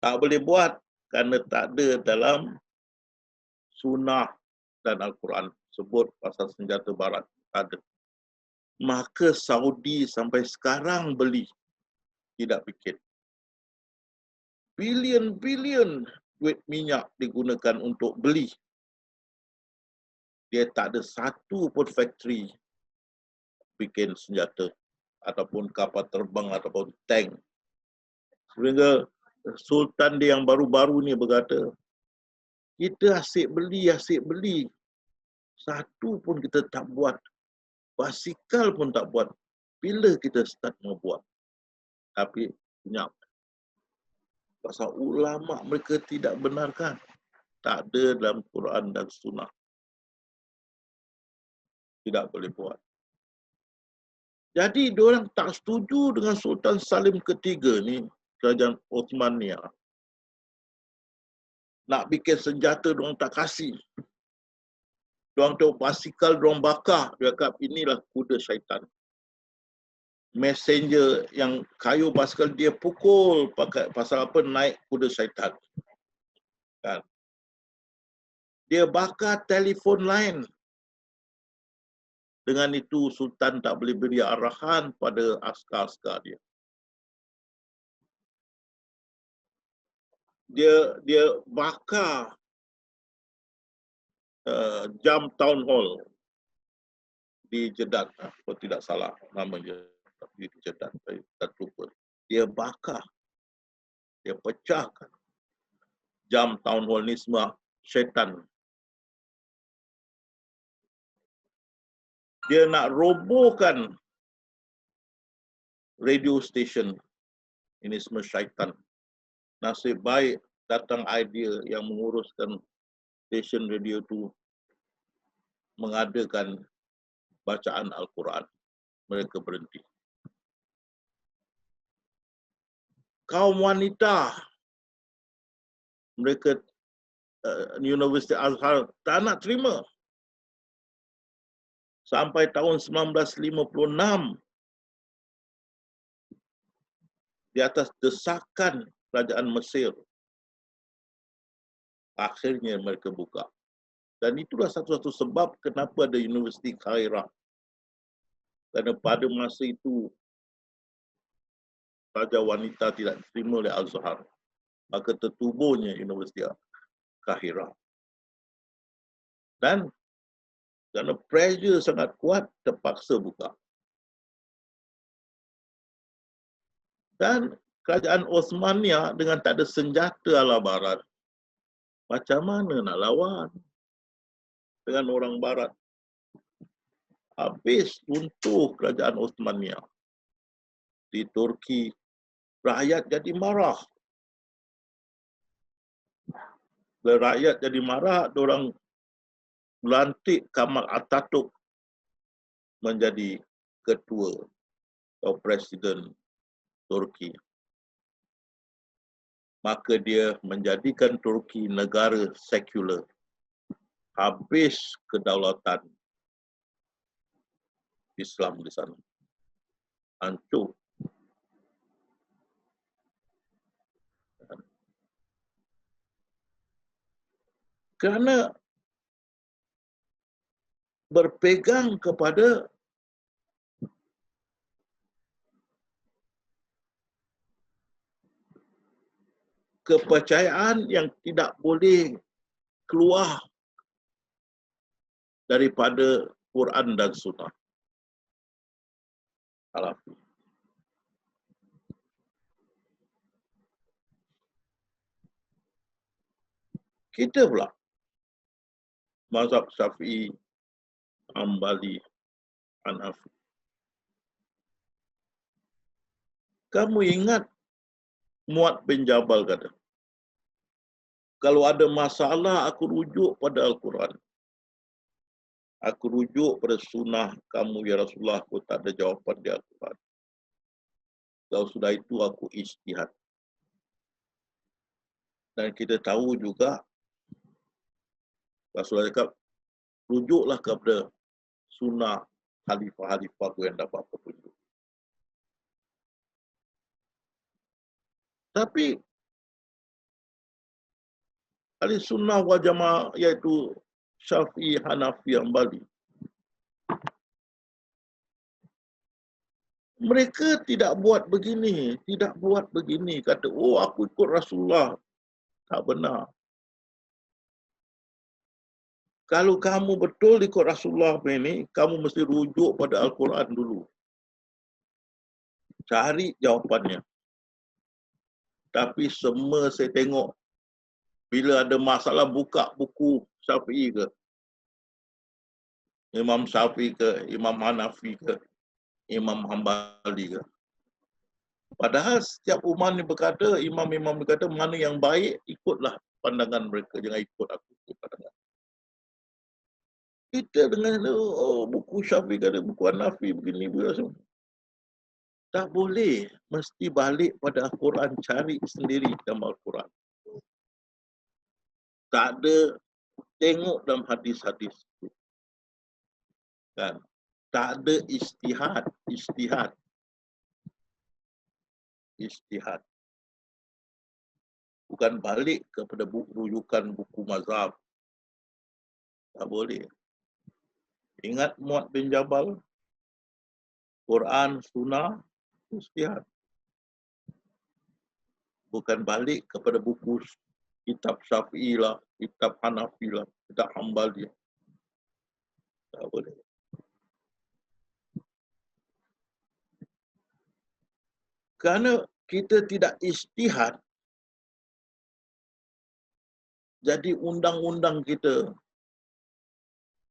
Tak boleh buat kerana tak ada dalam sunnah dan Al-Quran sebut pasal senjata barat. Tak ada. Maka Saudi sampai sekarang beli. Tidak bikin. Bilion-bilion duit minyak digunakan untuk beli. Dia tak ada satu pun factory bikin senjata ataupun kapal terbang ataupun tank. Sehingga Sultan dia yang baru-baru ni berkata, kita asyik beli. Satu pun kita tak buat. Basikal pun tak buat. Bila kita start membuat? Tapi senyap. Pasal ulama mereka tidak benarkan. Tak ada dalam Quran dan Sunnah. Tidak boleh buat. Jadi diorang tak setuju dengan Sultan Salim ketiga ni, kerajaan Osmania. Nak bikin senjata diorang tak kasih. Diorang tengok basikal diorang bakar. Dia kata inilah kuda syaitan. Messenger yang kayu basikal dia pukul pakai pasal apa naik kuda syaitan. Kan? Dia bakar telefon lain. Dengan itu Sultan tak boleh beri arahan pada askar-askar dia. Dia bakar jam town hall di Jeddah, kalau tidak salah nama dia, di Jeddah, saya tak lupa. Dia bakar, dia pecahkan. Jam town hall ni semua syaitan. Dia nak robohkan radio station. Ini semua syaitan. Nasib baik datang idea yang menguruskan stesen radio tu mengadakan bacaan Al-Quran. Mereka berhenti. Kaum wanita, mereka Universiti Azhar tak nak terima. Sampai tahun 1956, di atas desakan kerajaan Mesir, akhirnya mereka buka. Dan itulah satu-satu sebab kenapa ada Universiti Kairah. Kerana pada masa itu, saja wanita tidak diterima oleh Azhar. Maka tertubuhnya Universiti Kairah. Dan kerana pressure sangat kuat, terpaksa buka. Dan kerajaan Osmania dengan tak ada senjata ala barat, macam mana nak lawan dengan orang barat? Habis runtuh kerajaan Osmania. Di Turki, rakyat jadi marah. Bila rakyat jadi marah, diorang melantik Kemal Atatürk menjadi ketua atau presiden Turki. Maka dia menjadikan Turki negara sekular. Habis kedaulatan Islam di sana. Hancur. Kerana berpegang kepada kepercayaan yang tidak boleh keluar daripada Quran dan Sunnah. Salafi. Kita pula mazhab Syafi'i, Hambali, Hanafi. Kamu ingat Muad bin Jabal kata, kalau ada masalah aku rujuk pada Al-Quran. Aku rujuk pada sunnah kamu ya Rasulullah, aku tak ada jawapan di Al-Quran. Kalau sudah itu aku ijtihad. Dan kita tahu juga, Rasulullah cakap, rujuklah kepada sunnah khalifah-khalifah yang dapat petunjuk. Tapi ahli sunnah wal jamaah iaitu Syafi'i, Hanafi, Hambali, mereka tidak buat begini, kata, oh aku ikut Rasulullah. Tak benar. Kalau kamu betul ikut Rasulullah ini, kamu mesti rujuk pada Al-Quran dulu. Cari jawapannya. Tapi semua saya tengok, bila ada masalah buka buku Syafi'i ke, Imam Syafi'i ke, Imam Hanafi ke, Imam Hambali ke. Padahal setiap umat ni berkata, imam-imam berkata, mana yang baik, ikutlah pandangan mereka. Jangan ikut aku, ikut pandangan. Kita dengan, oh buku Syafi'i kata, buku Hanafi, begini, begini. Tak boleh. Mesti balik pada Al-Quran, cari sendiri dalam Al-Quran. Tak ada, tengok dalam hadis-hadis. Kan? Tak ada ijtihad. Bukan balik kepada rujukan buku mazhab. Tak boleh. Ingat Muad bin Jabal, Quran, Sunnah, ijtihad. Bukan balik kepada buku kitab Syafi'i lah, kitab Hanafi lah, kitab Hambali. Tak boleh. Kerana kita tidak ijtihad, jadi undang-undang kita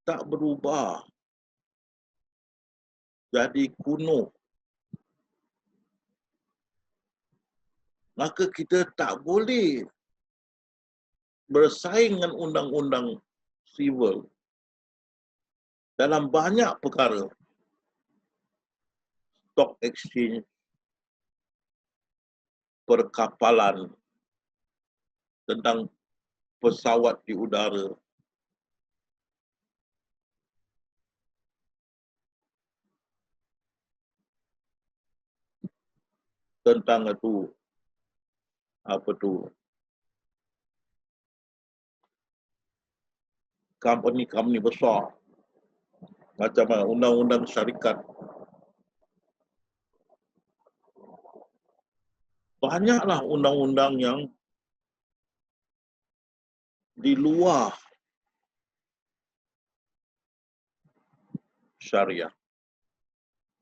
tak berubah. Jadi kuno. Maka kita tak boleh bersaing dengan undang-undang civil dalam banyak perkara. Stock exchange, perkapalan, tentang pesawat di udara, tentang itu company besar, macam undang-undang syarikat. Banyaklah undang-undang yang di luar syariah.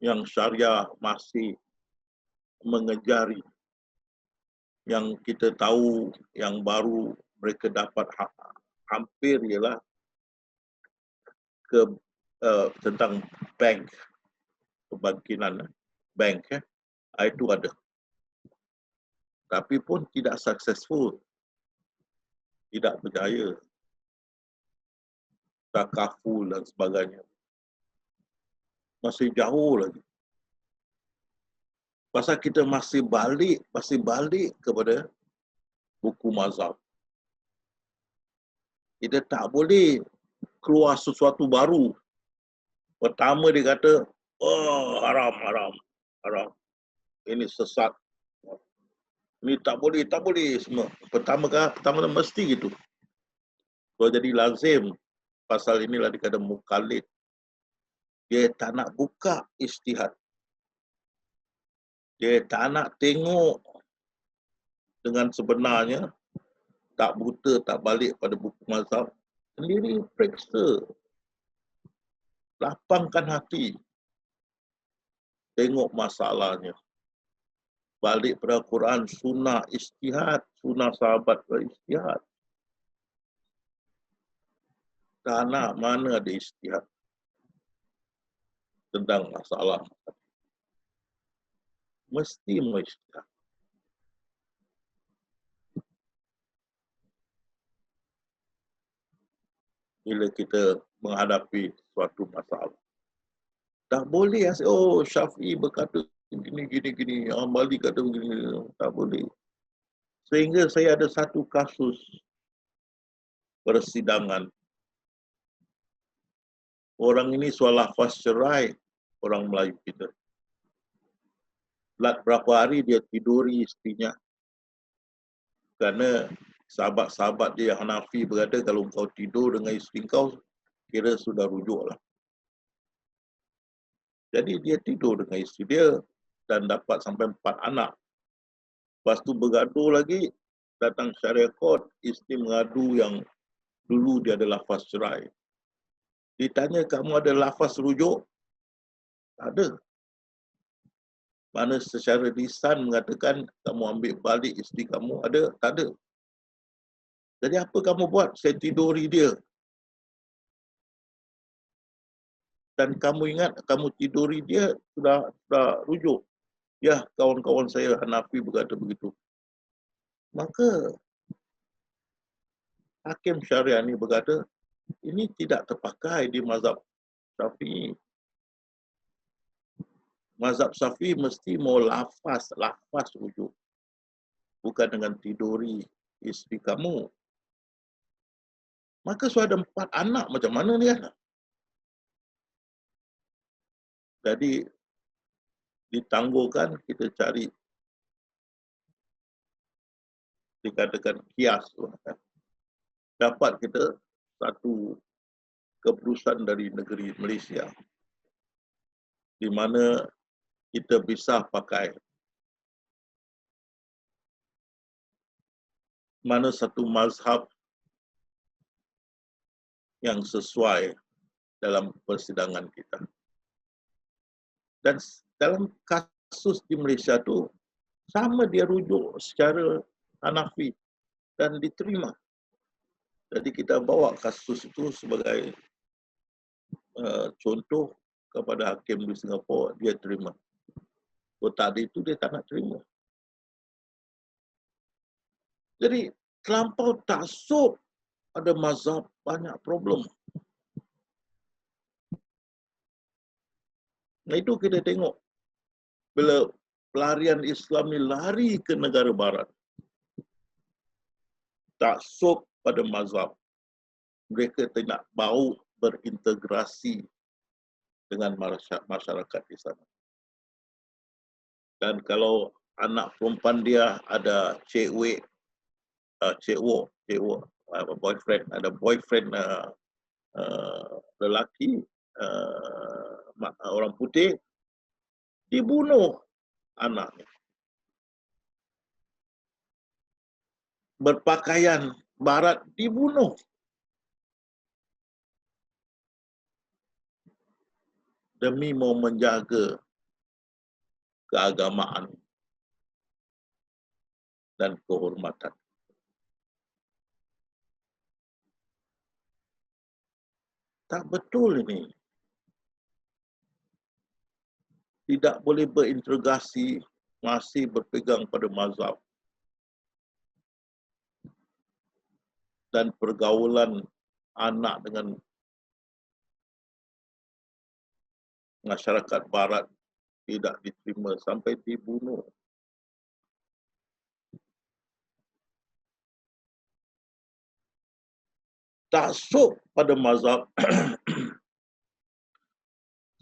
Yang syariah masih mengejari. Yang kita tahu yang baru mereka dapat hampir ialah ke tentang bank, kebangkitan bank, itu ada. Tapi pun tidak successful. Tidak berjaya. Takaful dan sebagainya. Masih jauh lagi. Pasal kita masih balik kepada buku mazhab. Kita tak boleh keluar sesuatu baru. Pertama dia kata, oh haram. Ini sesat. Ini tak boleh semua. Pertama mesti gitu. Kalau jadi lazim, pasal inilah dikata mukallid. Dia tak nak buka ijtihad. Dia tak nak tengok dengan sebenarnya, tak buta, tak balik pada buku mazhab. Sendiri periksa. Lapangkan hati. Tengok masalahnya. Balik pada Quran, sunnah ijtihad, sunnah sahabat berijtihad. Tak nak mana ada ijtihad tentang masalah. Mesti ijtihad. bila kita menghadapi suatu masalah. Tak boleh, oh Syafi'i berkata gini, Hambali kata begini, tak boleh. Sehingga saya ada satu kasus persidangan. Orang ini soal lafaz cerai, orang Melayu kita. Berapa hari dia tiduri istrinya. Kerana sahabat-sahabat dia Hanafi berkata kalau kau tidur dengan isteri kau, kira sudah rujuk lah. Jadi dia tidur dengan isteri dia dan dapat sampai 4 anak. Lepas tu bergaduh lagi, datang syariah court, isteri mengadu yang dulu dia ada lafaz cerai. Ditanya, kamu ada lafaz rujuk? Tak ada. Mana secara lisan mengatakan kamu ambil balik isteri kamu, ada? Tak ada. Jadi apa kamu buat? Saya tiduri dia. Dan kamu ingat, kamu tiduri dia sudah rujuk. Ya, kawan-kawan saya Hanafi berkata begitu. Maka hakim syariah ni berkata, ini tidak terpakai di mazhab Syafi'i. Mazhab Syafi'i mesti mau lafaz rujuk. Bukan dengan tiduri isteri kamu. Maka sudah ada 4 anak, macam mana dia? Jadi, ditangguhkan, kita cari, dikatakan kias. Dapat kita satu keputusan dari negeri Malaysia, di mana kita bisa pakai mana satu mazhab yang sesuai dalam persidangan kita. Dan dalam kasus di Malaysia tu sama, dia rujuk secara Hanafi dan diterima. Jadi kita bawa kasus itu sebagai contoh kepada hakim di Singapura, dia terima. Kalau tadi itu dia tak nak terima. Jadi terlampau taksub, ada mazhab, banyak problem. Nah itu kita tengok bila pelarian Islam ni lari ke negara barat, taksub pada mazhab. Mereka tidak mau berintegrasi dengan masyarakat di sana. Dan kalau anak perempuan dia ada boyfriend, ada boyfriend lelaki, orang putih, dibunuh anaknya. Berpakaian barat, dibunuh. Demi mau menjaga keagamaan dan kehormatan. Tak betul ini. Tidak boleh berintegrasi, masih berpegang pada mazhab. Dan pergaulan anak dengan masyarakat barat tidak diterima sampai dibunuh. Taksub pada mazhab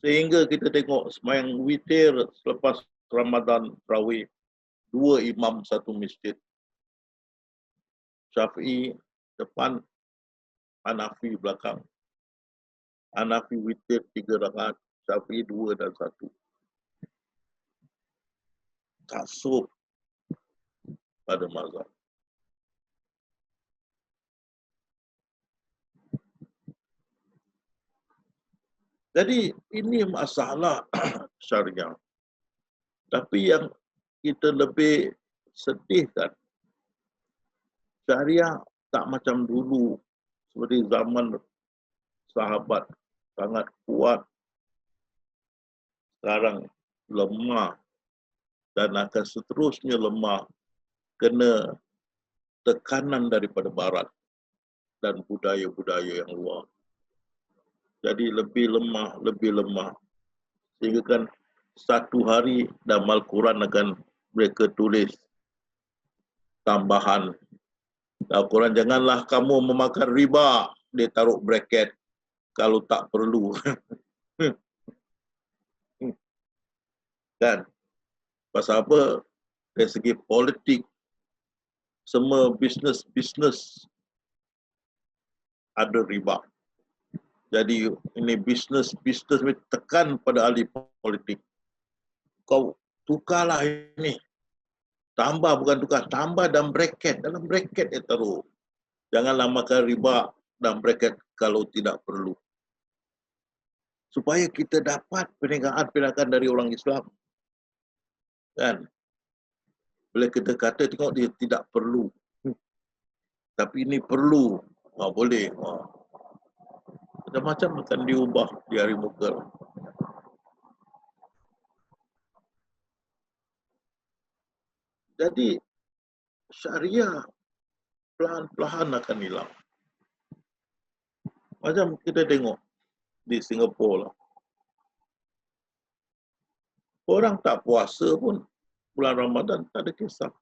sehingga kita tengok sembahyang witir selepas Ramadan Tarawih, 2 imam satu masjid. Syafi'i depan, Hanafi belakang. Hanafi witir 3 rakaat, Syafi'i 2 dan 1. Taksub pada mazhab. Jadi ini masalah syariah. Tapi yang kita lebih sedihkan, syariah tak macam dulu, seperti zaman sahabat sangat kuat, sekarang lemah dan akan seterusnya lemah kena tekanan daripada barat. dan budaya-budaya yang luar. Jadi lebih lemah. Sehingga kan satu hari dalam Al-Quran akan mereka tulis tambahan. Al-Quran, janganlah kamu memakan riba. Dia taruh bracket kalau tak perlu. Kan? Pasal apa? Dari segi politik, semua bisnes ada riba. Jadi ini bisnes tekan pada ahli politik. Kau tukarlah ini. Tambah bukan tukar, tambah dalam bracket dia taruh. Janganlah makan riba dalam bracket kalau tidak perlu. Supaya kita dapat perniagaan dari orang Islam. Kan? Bila kita kata tengok dia tidak perlu. Tapi ini perlu. Boleh. Macam-macam akan diubah di hari muka. Jadi syariah pelan-pelan akan hilang. Macam kita tengok di Singapura lah. Orang tak puasa pun bulan Ramadan tak ada kisah.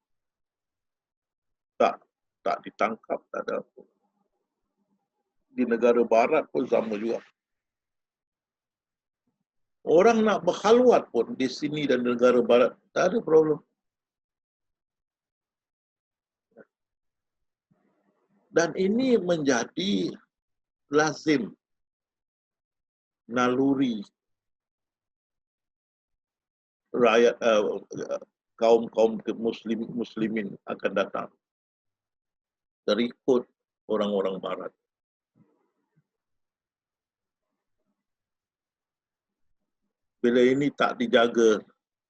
Tak ditangkap, tak ada apa. Di negara barat pun sama juga. Orang nak berkhalwat pun di sini dan negara barat tak ada problem. Dan ini menjadi lazim, naluri rakyat kaum muslimin akan datang terikut orang-orang barat. Bila ini tak dijaga,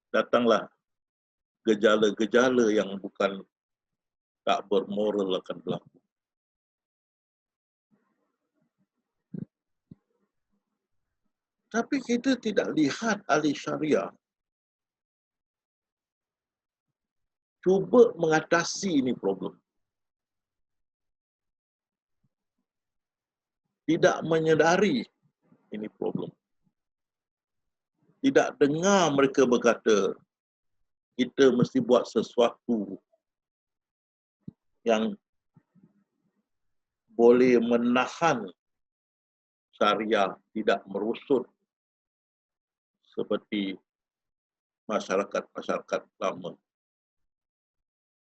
datanglah gejala-gejala yang bukan tak bermoral akan berlaku. Tapi kita tidak lihat ahli syariah cuba mengatasi ini problem. Tidak menyedari ini problem. Tidak dengar mereka berkata, kita mesti buat sesuatu yang boleh menahan syariah tidak merusut seperti masyarakat lama.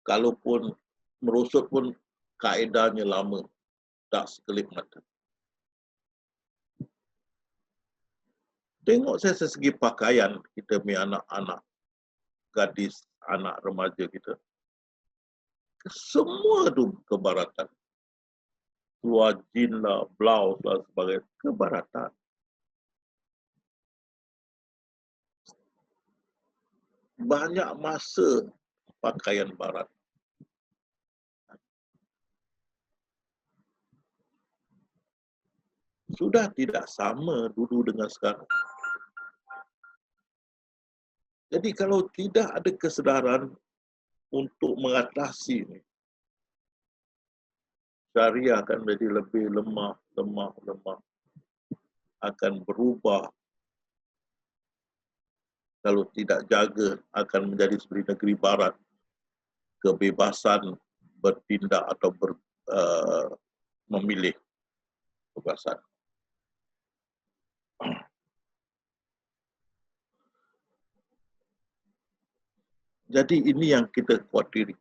Kalaupun merusut pun kaedahnya lama, tak sekelip mata. Tengok saya segi pakaian kita punya anak-anak, gadis, anak remaja kita. Semua tu kebaratan. Keluar jin lah, blouse lah, sebagainya. Kebaratan. Banyak masa pakaian barat. Sudah tidak sama dulu dengan sekarang. Jadi kalau tidak ada kesedaran untuk mengatasi ini, syariah akan menjadi lebih lemah. Akan berubah. Kalau tidak jaga, akan menjadi seperti negeri barat. Kebebasan bertindak atau memilih kebebasan. Jadi ini yang kita khawatiri.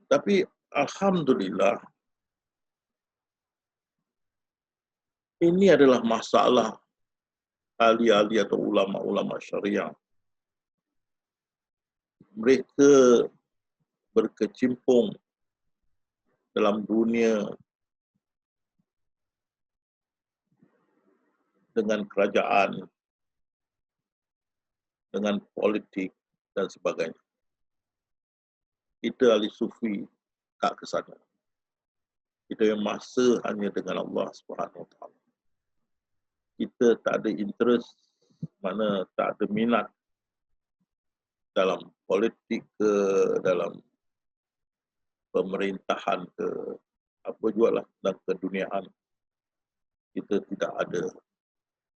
Tapi alhamdulillah, ini adalah masalah ahli-ahli atau ulama-ulama syariah. Mereka berkecimpung dalam dunia dengan kerajaan, dengan politik dan sebagainya. Kita ahli sufi tak ke sana. Kita yang masa hanya dengan Allah Subhanahu Wa Taala. Kita tak ada interest, mana tak ada minat dalam politik ke, dalam pemerintahan ke apa jugalah dan keduniaan, kita tidak ada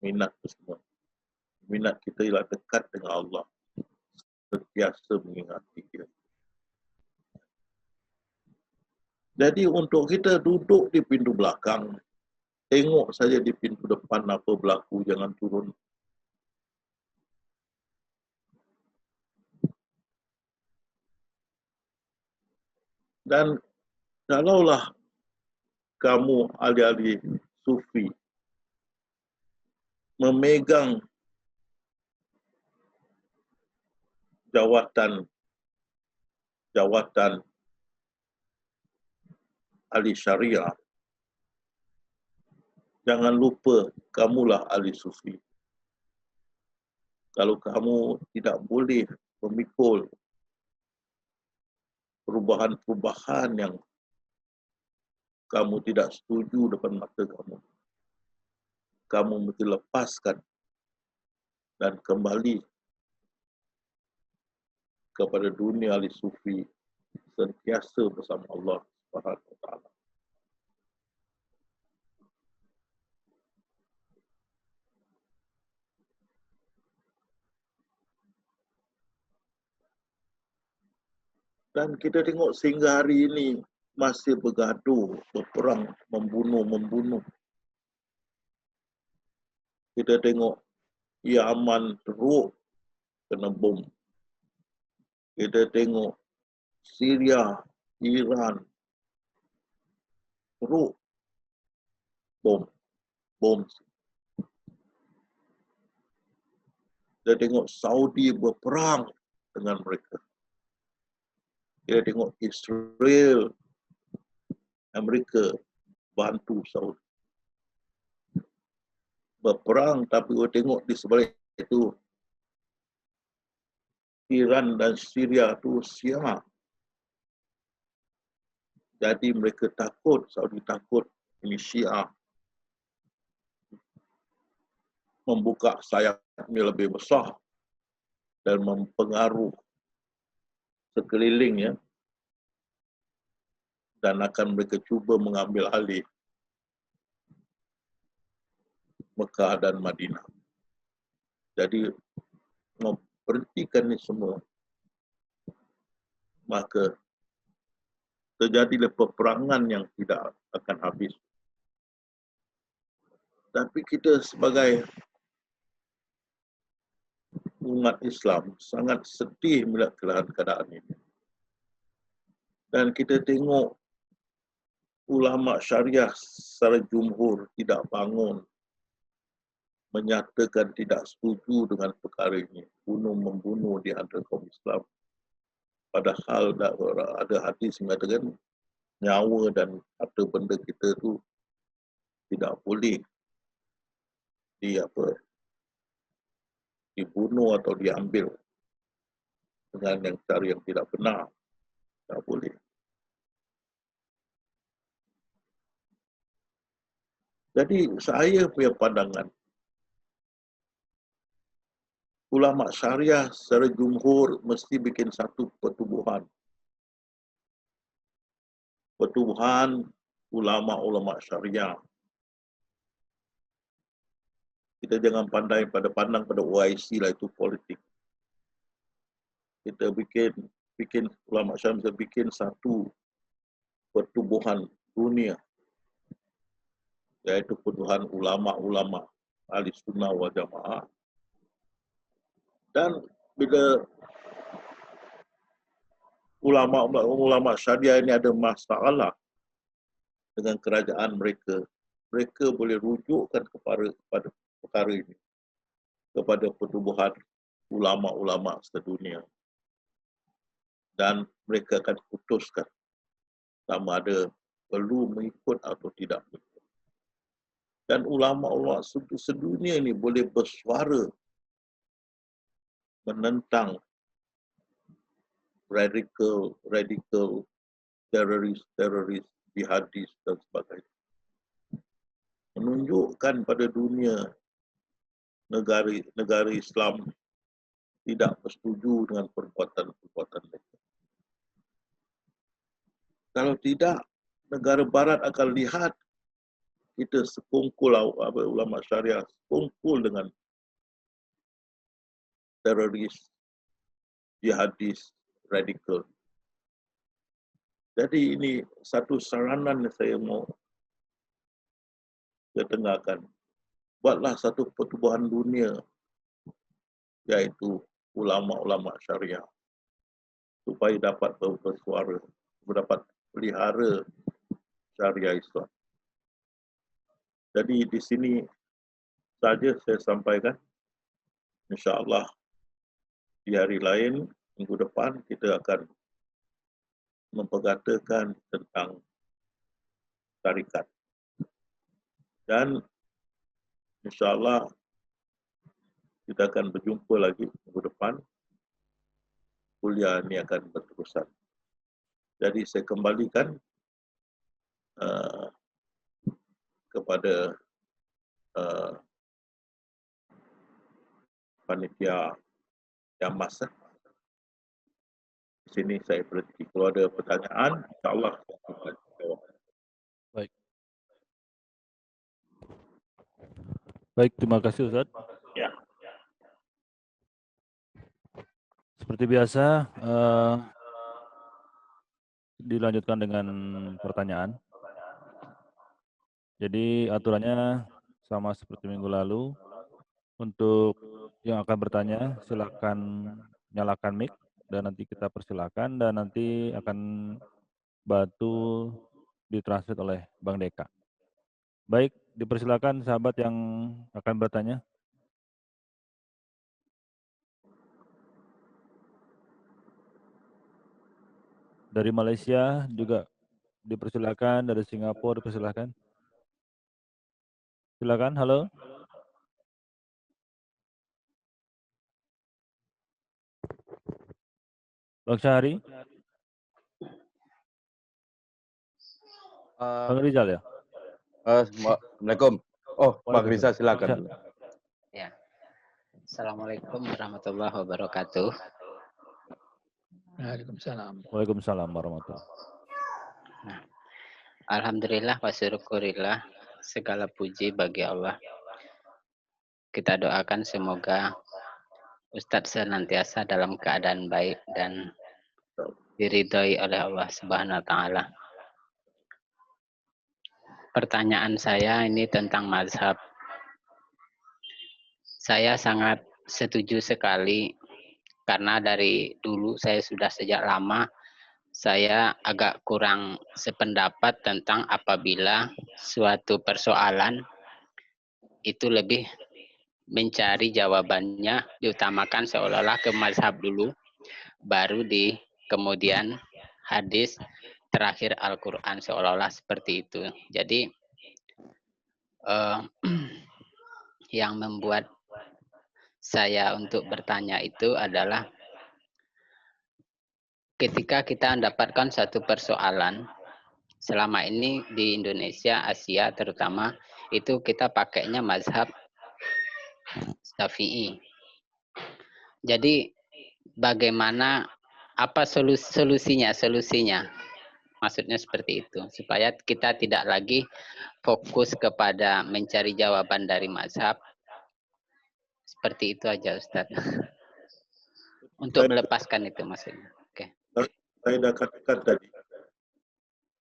minat itu semua. Minat kita ialah dekat dengan Allah, sentiasa mengingati dia. Jadi untuk kita duduk di pintu belakang, tengok saja di pintu depan apa berlaku, jangan turun. Dan kalaulah kamu ahli-ahli sufi memegang jawatan ahli syariah, jangan lupa kamulah ahli sufi. Kalau kamu tidak boleh memikul perubahan-perubahan yang kamu tidak setuju depan mata kamu mesti lepaskan dan kembali kepada dunia ahli sufi, sentiasa bersama Allah Subhanahu wa taala. Dan kita tengok sehingga hari ini masih bergaduh, berperang, membunuh. Kita tengok Yaman teruk kena bom. Kita tengok Syria, Iran teruk bom. Kita tengok Saudi berperang dengan mereka. Kita tengok Israel, Amerika bantu Saudi berperang, tapi kita tengok di sebalik itu Iran dan Syria itu siap. Jadi mereka takut, Saudi takut ini Syiah membuka sayapnya lebih besar dan mempengaruhi sekelilingnya, dan akan mereka cuba mengambil alih Mekah dan Madinah. Jadi memberhentikan ini semua, maka terjadilah peperangan yang tidak akan habis. Tapi kita sebagai umat Islam sangat sedih melihat keadaan ini. Dan kita tengok ulama syariah secara jumhur tidak bangun menyatakan tidak setuju dengan perkara ini, bunuh-membunuh di antara kaum Islam. Padahal ada hadis mengatakan nyawa dan harta benda kita tu tidak boleh dibunuh atau diambil dengan cara yang tidak benar. Tak boleh. Jadi saya punya pandangan, ulama syariah secara jumhur mesti bikin satu pertubuhan. Pertubuhan ulama-ulama syariah. Kita jangan pandang pada OIC lah, itu politik. Kita bikin ulama syariah bisa bikin satu pertubuhan dunia, yaitu pertubuhan ulama-ulama ahli sunnah wal jamaah. Dan bila ulama syariah ini ada masalah dengan kerajaan mereka, mereka boleh rujukkan kepada perkara ini kepada pertubuhan ulama-ulama sedunia, dan mereka akan putuskan sama ada perlu mengikut atau tidak mengikut. Dan ulama-ulama sedunia ini boleh bersuara menentang radikal, teroris, jihadis dan sebagainya. Menunjukkan pada dunia negara Islam tidak bersetuju dengan perbuatan mereka. Kalau tidak, negara barat akan lihat kita sekongkol ulama syariah, sekongkol dengan teroris, jihadis, radikal. Jadi ini satu saranan yang saya mau ketengahkan. Buatlah satu pertubuhan dunia, yaitu ulama-ulama syariah, supaya dapat bersuara, dapat pelihara syariah Islam. Jadi di sini saja saya sampaikan. InsyaAllah di hari lain, minggu depan, kita akan memperkatakan tentang tarikat. Dan insyaAllah kita akan berjumpa lagi minggu depan. Kuliah ini akan berterusan. Jadi saya kembalikan kepada panitia yang masa. Di sini saya berhenti. Kalau ada pertanyaan, insyaAllah saya akan jawab. Baik. Baik, terima kasih Ustaz. Ya. Seperti biasa, dilanjutkan dengan pertanyaan. Jadi aturannya sama seperti minggu lalu. Untuk yang akan bertanya, silakan nyalakan mic dan nanti kita persilakan dan nanti akan bantu ditranslate oleh Bang Deka. Baik, dipersilakan sahabat yang akan bertanya. Dari Malaysia juga dipersilakan, dari Singapura dipersilakan. Silakan, halo. Bang Syahri. Bang Rizal ya? Assalamualaikum. Oh, Bang Rizal silakan. Ya. Assalamualaikum warahmatullahi wabarakatuh. Waalaikumsalam. Waalaikumsalam warahmatullahi wabarakatuh. Alhamdulillah wa syukurillah, segala puji bagi Allah. Kita doakan semoga Ustadz senantiasa dalam keadaan baik dan diridhoi oleh Allah Subhanahu wa taala. Pertanyaan saya ini tentang mazhab. Saya sangat setuju sekali karena dari dulu saya sudah sejak lama saya agak kurang sependapat tentang apabila suatu persoalan itu lebih mencari jawabannya diutamakan seolah-olah ke mazhab dulu, baru di kemudian hadis, terakhir Al-Quran, seolah-olah seperti itu. Jadi yang membuat saya untuk bertanya itu adalah ketika kita mendapatkan satu persoalan, selama ini di Indonesia, Asia terutama, itu kita pakainya mazhab Syafi'i. Jadi bagaimana, apa solusinya? Maksudnya seperti itu, supaya kita tidak lagi fokus kepada mencari jawaban dari mazhab. Seperti itu aja Ustadz. Untuk melepaskan itu maksudnya. Oke. Saya dah katakan tadi,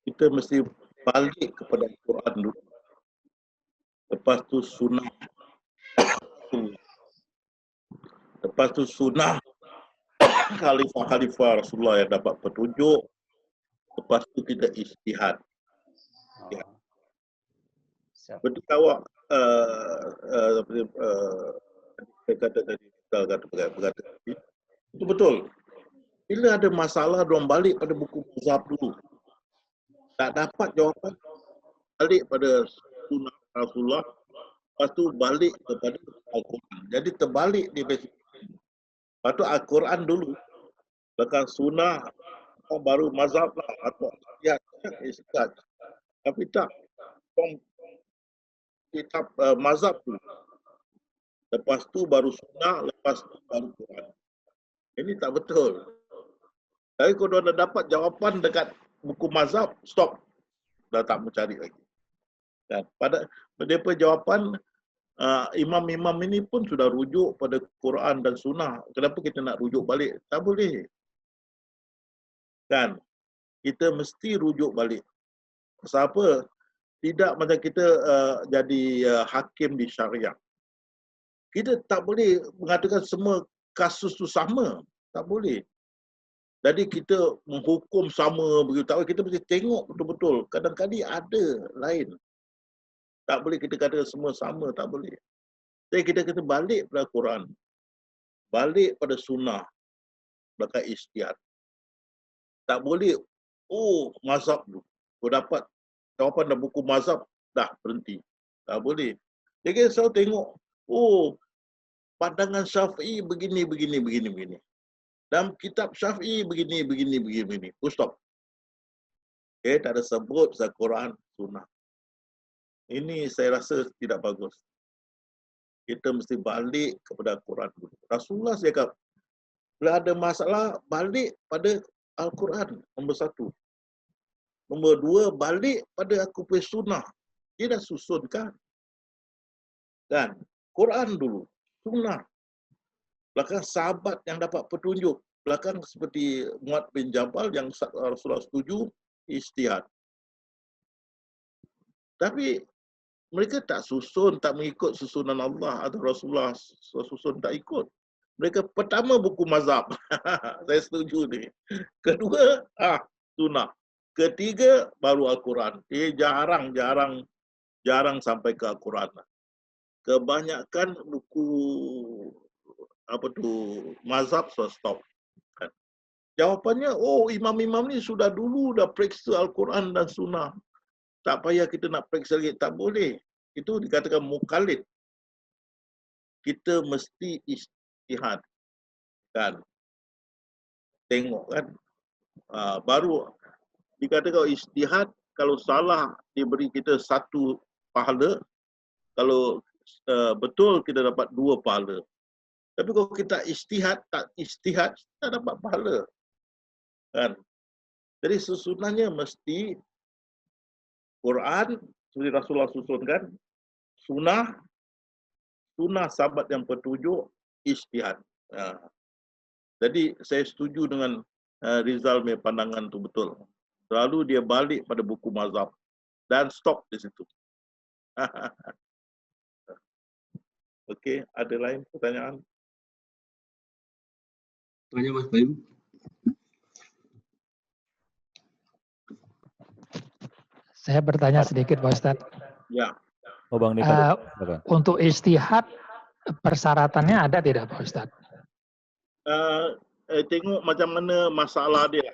kita mesti balik kepada Al-Quran dulu. Lepas tu sunnah. Lepas tu sunnah khalifah Rasulullah yang dapat petunjuk. Lepas tu kita ijtihad. Seperti awak saya kata tadi, berkata tadi, itu betul. Bila ada masalah, diorang balik pada buku mazhab dulu. Tak dapat jawapan, balik pada sunnah Rasulullah. Lepas tu balik kepada Al-Quran. Jadi terbalik di basic. Lepas tu Al-Quran dulu. Lepas sunnah, baru mazhab lah. Atau istihad. Tapi tak. Kitab mazhab dulu. Lepas tu baru sunnah, lepas tu baru Quran. Ini tak betul. Tapi kalau dah dapat jawapan dekat buku mazhab, stop. Dah tak mencari lagi. Dan pada mereka jawapan imam-imam ini pun sudah rujuk pada Quran dan Sunnah. Kenapa kita nak rujuk balik? Tak boleh. Kan? Kita mesti rujuk balik. Pasal apa? Tidak macam kita jadi hakim di syariah. Kita tak boleh mengatakan semua kasus tu sama. Tak boleh. Jadi kita menghukum sama begitu. Tak boleh. Kita mesti tengok betul-betul. Kadang-kadang ada lain. Tak boleh kita kata semua sama. Tak boleh. Jadi kita kata balik pada Quran. Balik pada sunnah. Belakang ijtihad. Tak boleh, mazhab tu. Kau dapat jawapan dalam buku mazhab, dah berhenti. Tak boleh. Jadi saya tengok, pandangan Syafi'i begini. Dalam kitab Syafi'i begini. Full stop. Okay, tak ada sebut Quran, sunnah. Ini saya rasa tidak bagus. Kita mesti balik kepada Quran dulu. Rasulullah cakap, bila ada masalah, balik pada Al-Quran, nombor 1. Nombor 2, balik pada aku punya sunnah. Dia dah susunkan. Dan Quran dulu, sunnah. Belakang sahabat yang dapat petunjuk. Belakang seperti Muad bin Jabal yang Rasulullah setuju, ijtihad. Tapi mereka tak susun, tak mengikut susunan Allah atau Rasulullah susun, tak ikut. Mereka pertama buku mazhab. Saya setuju ni. Kedua, sunnah. Ketiga, baru Al-Quran. Jarang sampai ke Al-Quran. Kebanyakan buku mazhab so stop. Jawapannya, imam-imam ni sudah dulu dah periksa Al-Quran dan sunnah. Tak payah kita nak periksa lagi. Tak boleh. Itu dikatakan mukallid. Kita mesti ijtihad. Kan? Tengok kan. Baru dikatakan ijtihad, kalau salah diberi kita 1 pahala. Kalau betul kita dapat 2 pahala. Tapi kalau kita tak ijtihad, tak dapat pahala. Kan? Jadi susunannya mesti Quran, seperti Rasulullah susunkan, sunnah sahabat yang petunjuk, ijtihad. Jadi saya setuju dengan Rizal punya pandangan tu betul. Selalu dia balik pada buku mazhab dan stop di situ. Okey, ada lain pertanyaan? Tanya Mas Bayu. Saya bertanya sedikit Pak Ustadz. Ya. Bang Nika. Untuk ijtihad persyaratannya ada tidak Pak Ustadz? Tengok macam mana masalah dia.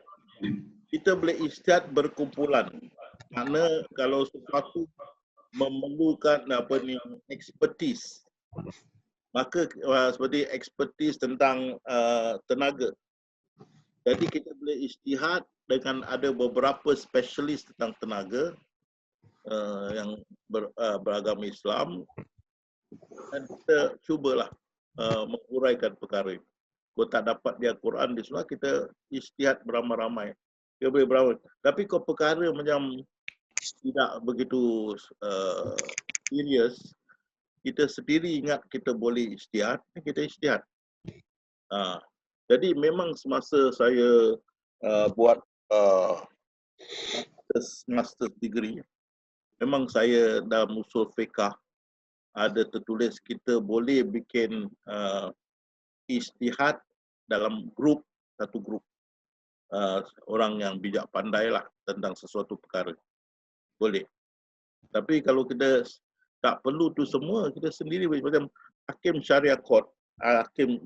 Kita boleh ijtihad berkumpulan. Kerana kalau sesuatu memerlukan expertise, maka seperti expertise tentang tenaga. Jadi kita boleh ijtihad dengan ada beberapa spesialis tentang tenaga yang beragama Islam, dan kita cubalah menguraikan perkara ini. Kalau tak dapat dia Quran di Sunnah, kita ijtihad beramai-ramai. Dia boleh beramai. Tapi kalau perkara macam tidak begitu serius, kita sendiri ingat kita boleh ijtihad, kita ijtihad. Jadi memang semasa saya buat master degree, memang saya dalam usul fiqah ada tertulis kita boleh bikin ijtihad dalam satu grup orang yang bijak pandai lah tentang sesuatu perkara. Boleh. Tapi kalau kita tak perlu tu semua, kita sendiri macam hakim syariah court, hakim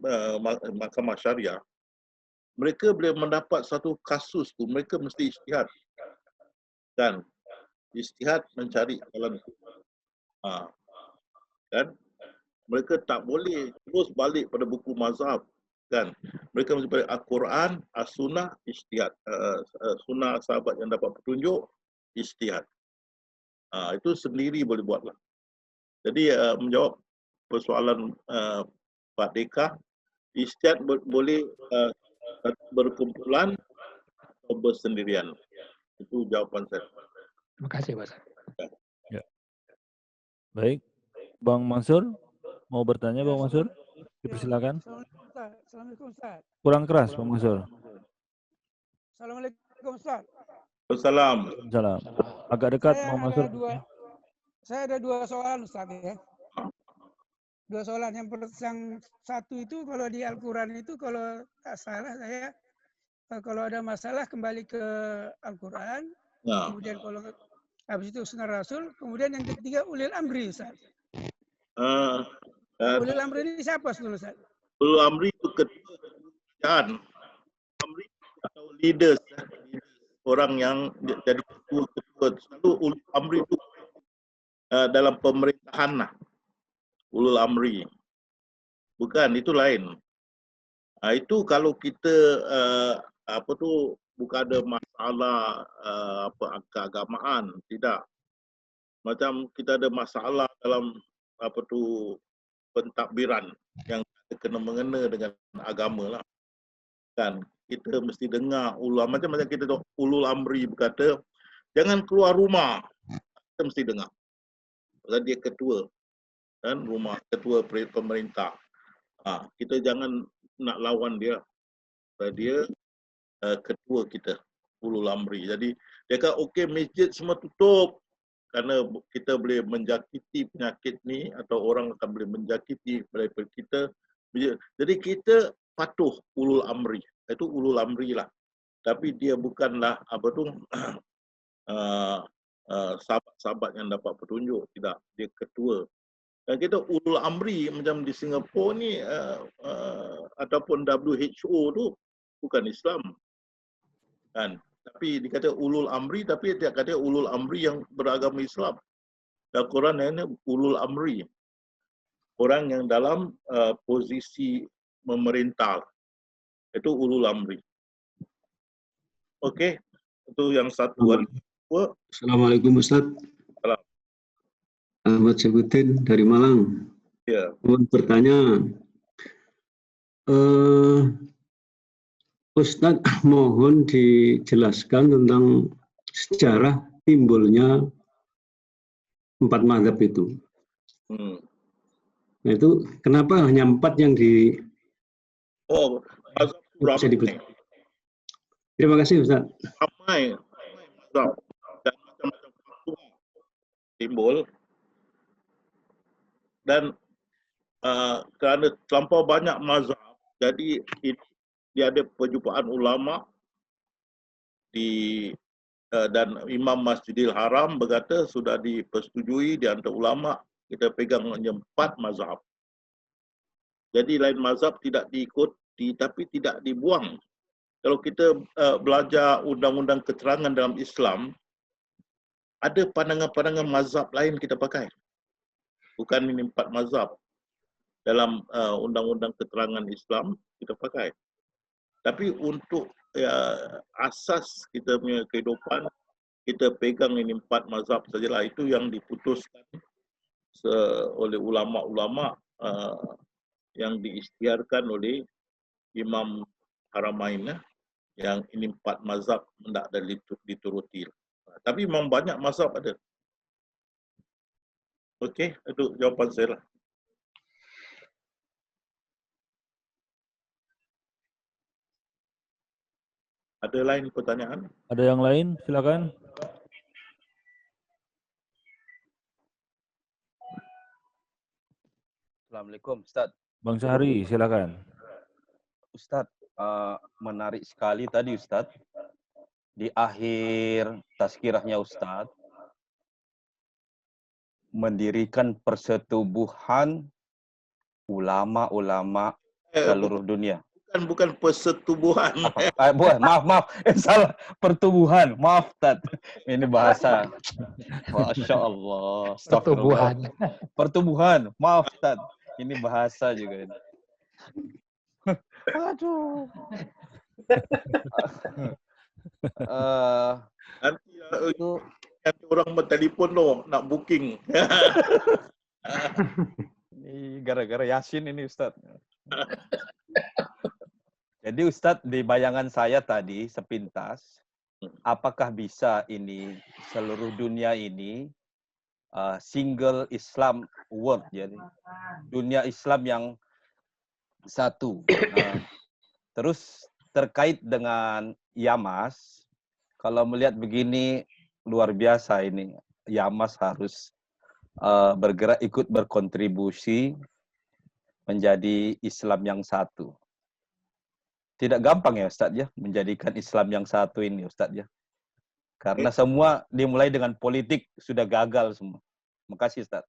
mahkamah syariah, mereka boleh mendapat satu kasus tu, mereka mesti ijtihad. Kan? Ijtihad mencari jalan tu. Kan? Mereka tak boleh terus balik pada buku mazhab. Kan? Mereka mesti pada Al-Quran, As-Sunnah, ijtihad. Sunnah sahabat yang dapat petunjuk, ijtihad. Itu sendiri boleh buatlah. Jadi menjawab persoalan Pak Deka, ijtihad boleh berkumpulan atau bersendirian. Itu jawapan saya. Terima kasih, Pak Ustadz. Ya. Baik, Bang Mansur mau bertanya, Bang Mansur? Dipersilakan. Assalamualaikum Ustaz. Kurang keras, Bang Mansur. Assalamualaikum Ustaz. Wassalam. Salam. Agak dekat, Bang Mansur. Saya ada dua soalan Ustaz ya. Dua soalan. Yang satu itu kalau di Al-Quran itu kalau tak salah saya kalau ada masalah kembali ke Al-Quran. Nah. Kemudian kalau habis itu sunnah Rasul. Kemudian yang ketiga ulil amri Ustaz. Ulil amri ini siapa Ustaz? Ulil amri itu ketua kerajaan. Amri atau leaders. Orang yang jadi ketua. Selalu ulil amri itu dalam pemerintahan lah. Ulul amri. Bukan, itu lain. Itu kalau kita bukan ada masalah keagamaan, tidak. Macam kita ada masalah dalam pentadbiran yang kena mengena dengan agama lah. Kan kita mesti dengar macam kita tahu ulul amri berkata jangan keluar rumah. Kita mesti dengar. Sebab dia ketua kan rumah, ketua pemerintah. Kita jangan nak lawan dia. Sebab dia ketua kita, ulul amri. Jadi dia kata okey masjid semua tutup kerana kita boleh menjakiti penyakit ni atau orang akan boleh menjakiti daripada kita. Jadi kita patuh ulul amri. Itu ulul amri lah. Tapi dia bukanlah sahabat-sahabat yang dapat petunjuk. Tidak, dia ketua. Dan kita ulul amri macam di Singapura ni ataupun WHO tu bukan Islam. Kan? Tapi dikata ulul amri tapi dia kata ulul amri yang beragama Islam. Dalam Quran ini ulul amri. Orang yang dalam posisi memerintah. Itu ulul amri. Okey, itu yang satu. Assalamualaikum Ustaz. Ahmad Syabuddin dari Malang. Ya. Mohon bertanya, Ustaz mohon dijelaskan tentang sejarah timbulnya 4 mazhab itu. Nah itu kenapa hanya 4 yang di? Mazhab bisa diberi. Terima kasih Ustaz. Ramai mazhab dan macam-macam fatwa timbul. Dan kerana terlampau banyak mazhab, jadi dia ada perjumpaan ulama dan Imam Masjidil Haram berkata sudah dipersetujui di antara ulama kita pegang hanya 4 mazhab. Jadi lain mazhab tidak diikuti tapi tidak dibuang. Kalau kita belajar undang-undang keterangan dalam Islam, ada pandangan-pandangan mazhab lain kita pakai. Bukan ini 4 mazhab. Dalam undang-undang keterangan Islam kita pakai. Tapi untuk asas kita punya kehidupan, kita pegang ini 4 mazhab sajalah. Itu yang diputuskan oleh ulama-ulama yang diisytiharkan oleh Imam Haramain. Yang ini 4 mazhab tidak ada dituruti. Tapi memang banyak mazhab ada. Okey, itu jawapan saya lah. Ada lain pertanyaan? Ada yang lain? Silakan. Assalamualaikum Ustaz. Bang Syahri, silakan. Ustaz, menarik sekali tadi Ustaz. Di akhir tazkirahnya Ustaz, mendirikan persetubuhan ulama-ulama seluruh dunia. Bukan persetubuhan. Maaf. Salah. Pertubuhan. Maaf, Tad. Ini bahasa. Masya Allah. Pertubuhan. Maaf, Tad. Ini bahasa juga. Aduh. Nanti orang bertelefon loh, nak booking. Ini gara-gara Yasin ini, Ustaz. Jadi Ustadz, di bayangan saya tadi sepintas, apakah bisa ini seluruh dunia ini single Islam world, jadi dunia Islam yang satu. Terus terkait dengan Yamas, kalau melihat begini luar biasa ini, Yamas harus bergerak ikut berkontribusi menjadi Islam yang satu. Tidak gampang ya Ustadz ya menjadikan Islam yang satu ini Ustadz ya. Karena semua dimulai dengan politik sudah gagal semua. Makasih Ustadz.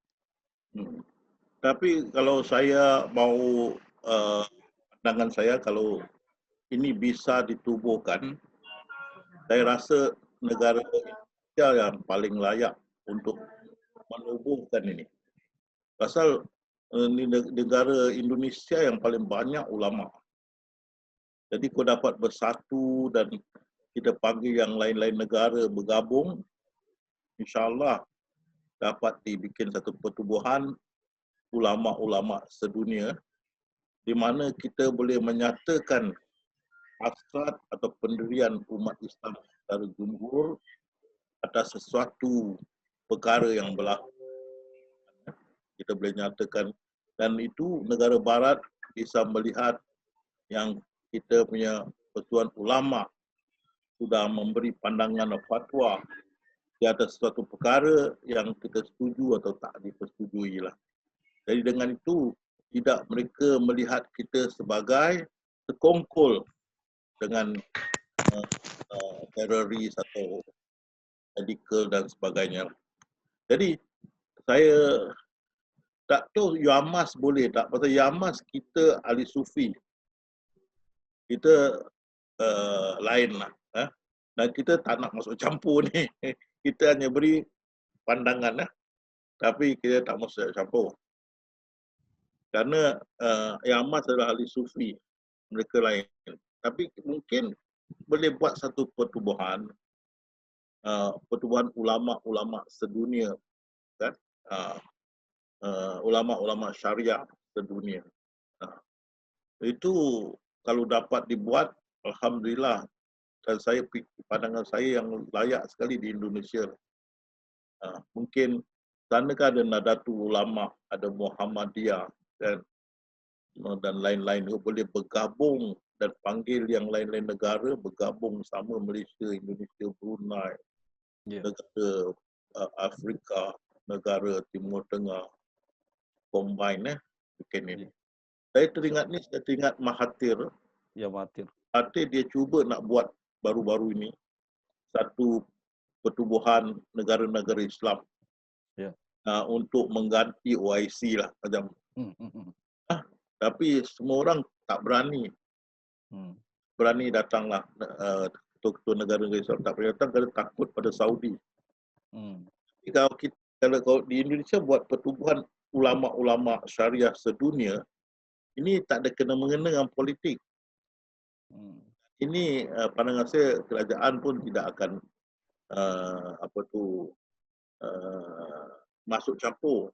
Tapi kalau saya mau pandangan saya, kalau ini bisa ditubuhkan, saya rasa negara Indonesia yang paling layak untuk menubuhkan ini. Pasal ini negara Indonesia yang paling banyak ulama. Jadi kau dapat bersatu dan kita panggil yang lain-lain negara bergabung, insyaAllah dapat dibikin satu pertubuhan ulama-ulama sedunia di mana kita boleh menyatakan hasrat atau pendirian umat Islam secara jumhur atas sesuatu perkara yang berlaku. Kita boleh nyatakan, dan itu negara barat bisa melihat yang kita punya persatuan ulama sudah memberi pandangan fatwa di atas suatu perkara yang kita setuju atau tak dipersetujui lah. Jadi dengan itu tidak mereka melihat kita sebagai sekongkol dengan teroris atau radikal dan sebagainya. Jadi saya tak tahu Yamas boleh tak, pasal Yamas kita ahli sufi. Kita lain lah. Dan kita tak nak masuk campur ni. Kita hanya beri pandangan lah. Tapi kita tak masuk campur. Karena Yamas adalah ahli sufi. Mereka lain. Tapi mungkin boleh buat satu pertubuhan. Pertubuhan ulama-ulama sedunia. Kan? Ulama-ulama syariah sedunia. Itu kalau dapat dibuat, alhamdulillah. Dan saya pandangan saya yang layak sekali di Indonesia. Mungkin sana kan ada Nadatul Ulama, ada Muhammadiyah dan lain-lain boleh bergabung dan panggil yang lain-lain negara bergabung sama Malaysia, Indonesia, Brunei, negara Afrika, negara Timur Tengah, combine mungkin ini. Saya teringat Mahathir. Ya, Mahathir. Mahathir dia cuba nak buat baru-baru ini satu pertubuhan negara-negara Islam untuk mengganti OIC lah macam. Tapi semua orang tak berani. Berani datanglah ketua-ketua negara-negara Islam tak berani datang kerana takut pada Saudi. Kalau di Indonesia buat pertubuhan ulama-ulama syariah sedunia, ini tak ada kena-mengena dengan politik. Ini pandangan saya kerajaan pun tidak akan masuk campur.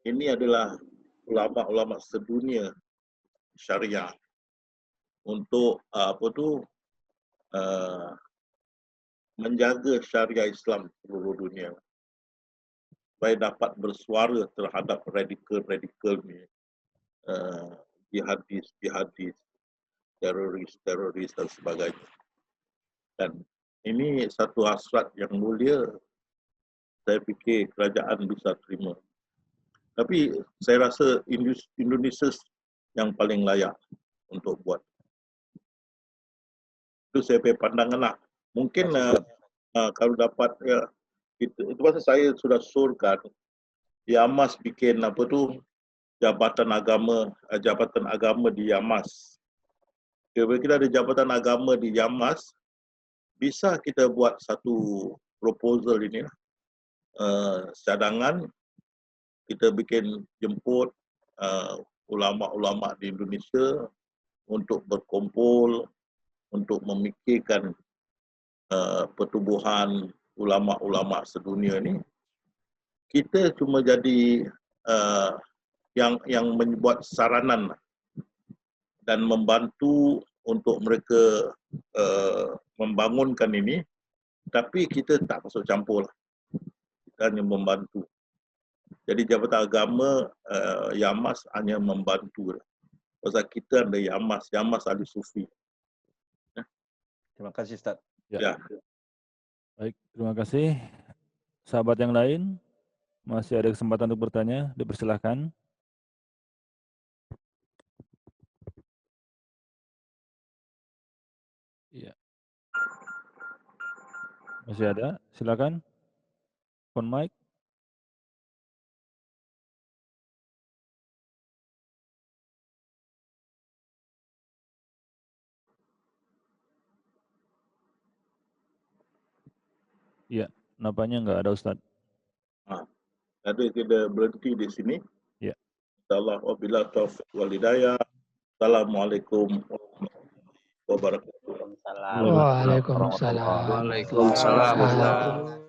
Ini adalah ulama-ulama sedunia syariah untuk menjaga syariah Islam seluruh dunia supaya dapat bersuara terhadap radikal-radikal ni, jihadis, teroris dan sebagainya. Dan ini satu hasrat yang mulia, saya fikir kerajaan bisa terima. Tapi saya rasa Indonesia yang paling layak untuk buat. Itu saya punya pandangan lah. Mungkin kalau dapat, itu pasal saya sudah surkan, Yamas bikin jabatan agama di Yamas. Kalau kita ada jabatan agama di Yamas, bisa kita buat satu proposal ini lah. Cadangan, kita bikin jemput ulama-ulama di Indonesia untuk berkumpul, untuk memikirkan pertubuhan ulama-ulama sedunia ni. Kita cuma jadi yang membuat saranan dan membantu untuk mereka membangunkan ini, tapi kita tak masuk campur lah. Kita hanya membantu. Jadi Jabatan Agama Yamas hanya membantu lah. Pasal kita ada Yamas ahli sufi. Terima kasih Ustaz. Ya. Baik, terima kasih. Sahabat yang lain, masih ada kesempatan untuk bertanya, dipersilahkan. Iya. Masih ada? Silakan. Phone mic. Iya, nampaknya nggak ada Ustaz. Jadi kita berhenti di sini. Ya. Insyaallah wabillahi taufiq wal hidayah. Assalamualaikum warahmatullahi wabarakatuh. Waalaikumsalam. Waalaikumsalam.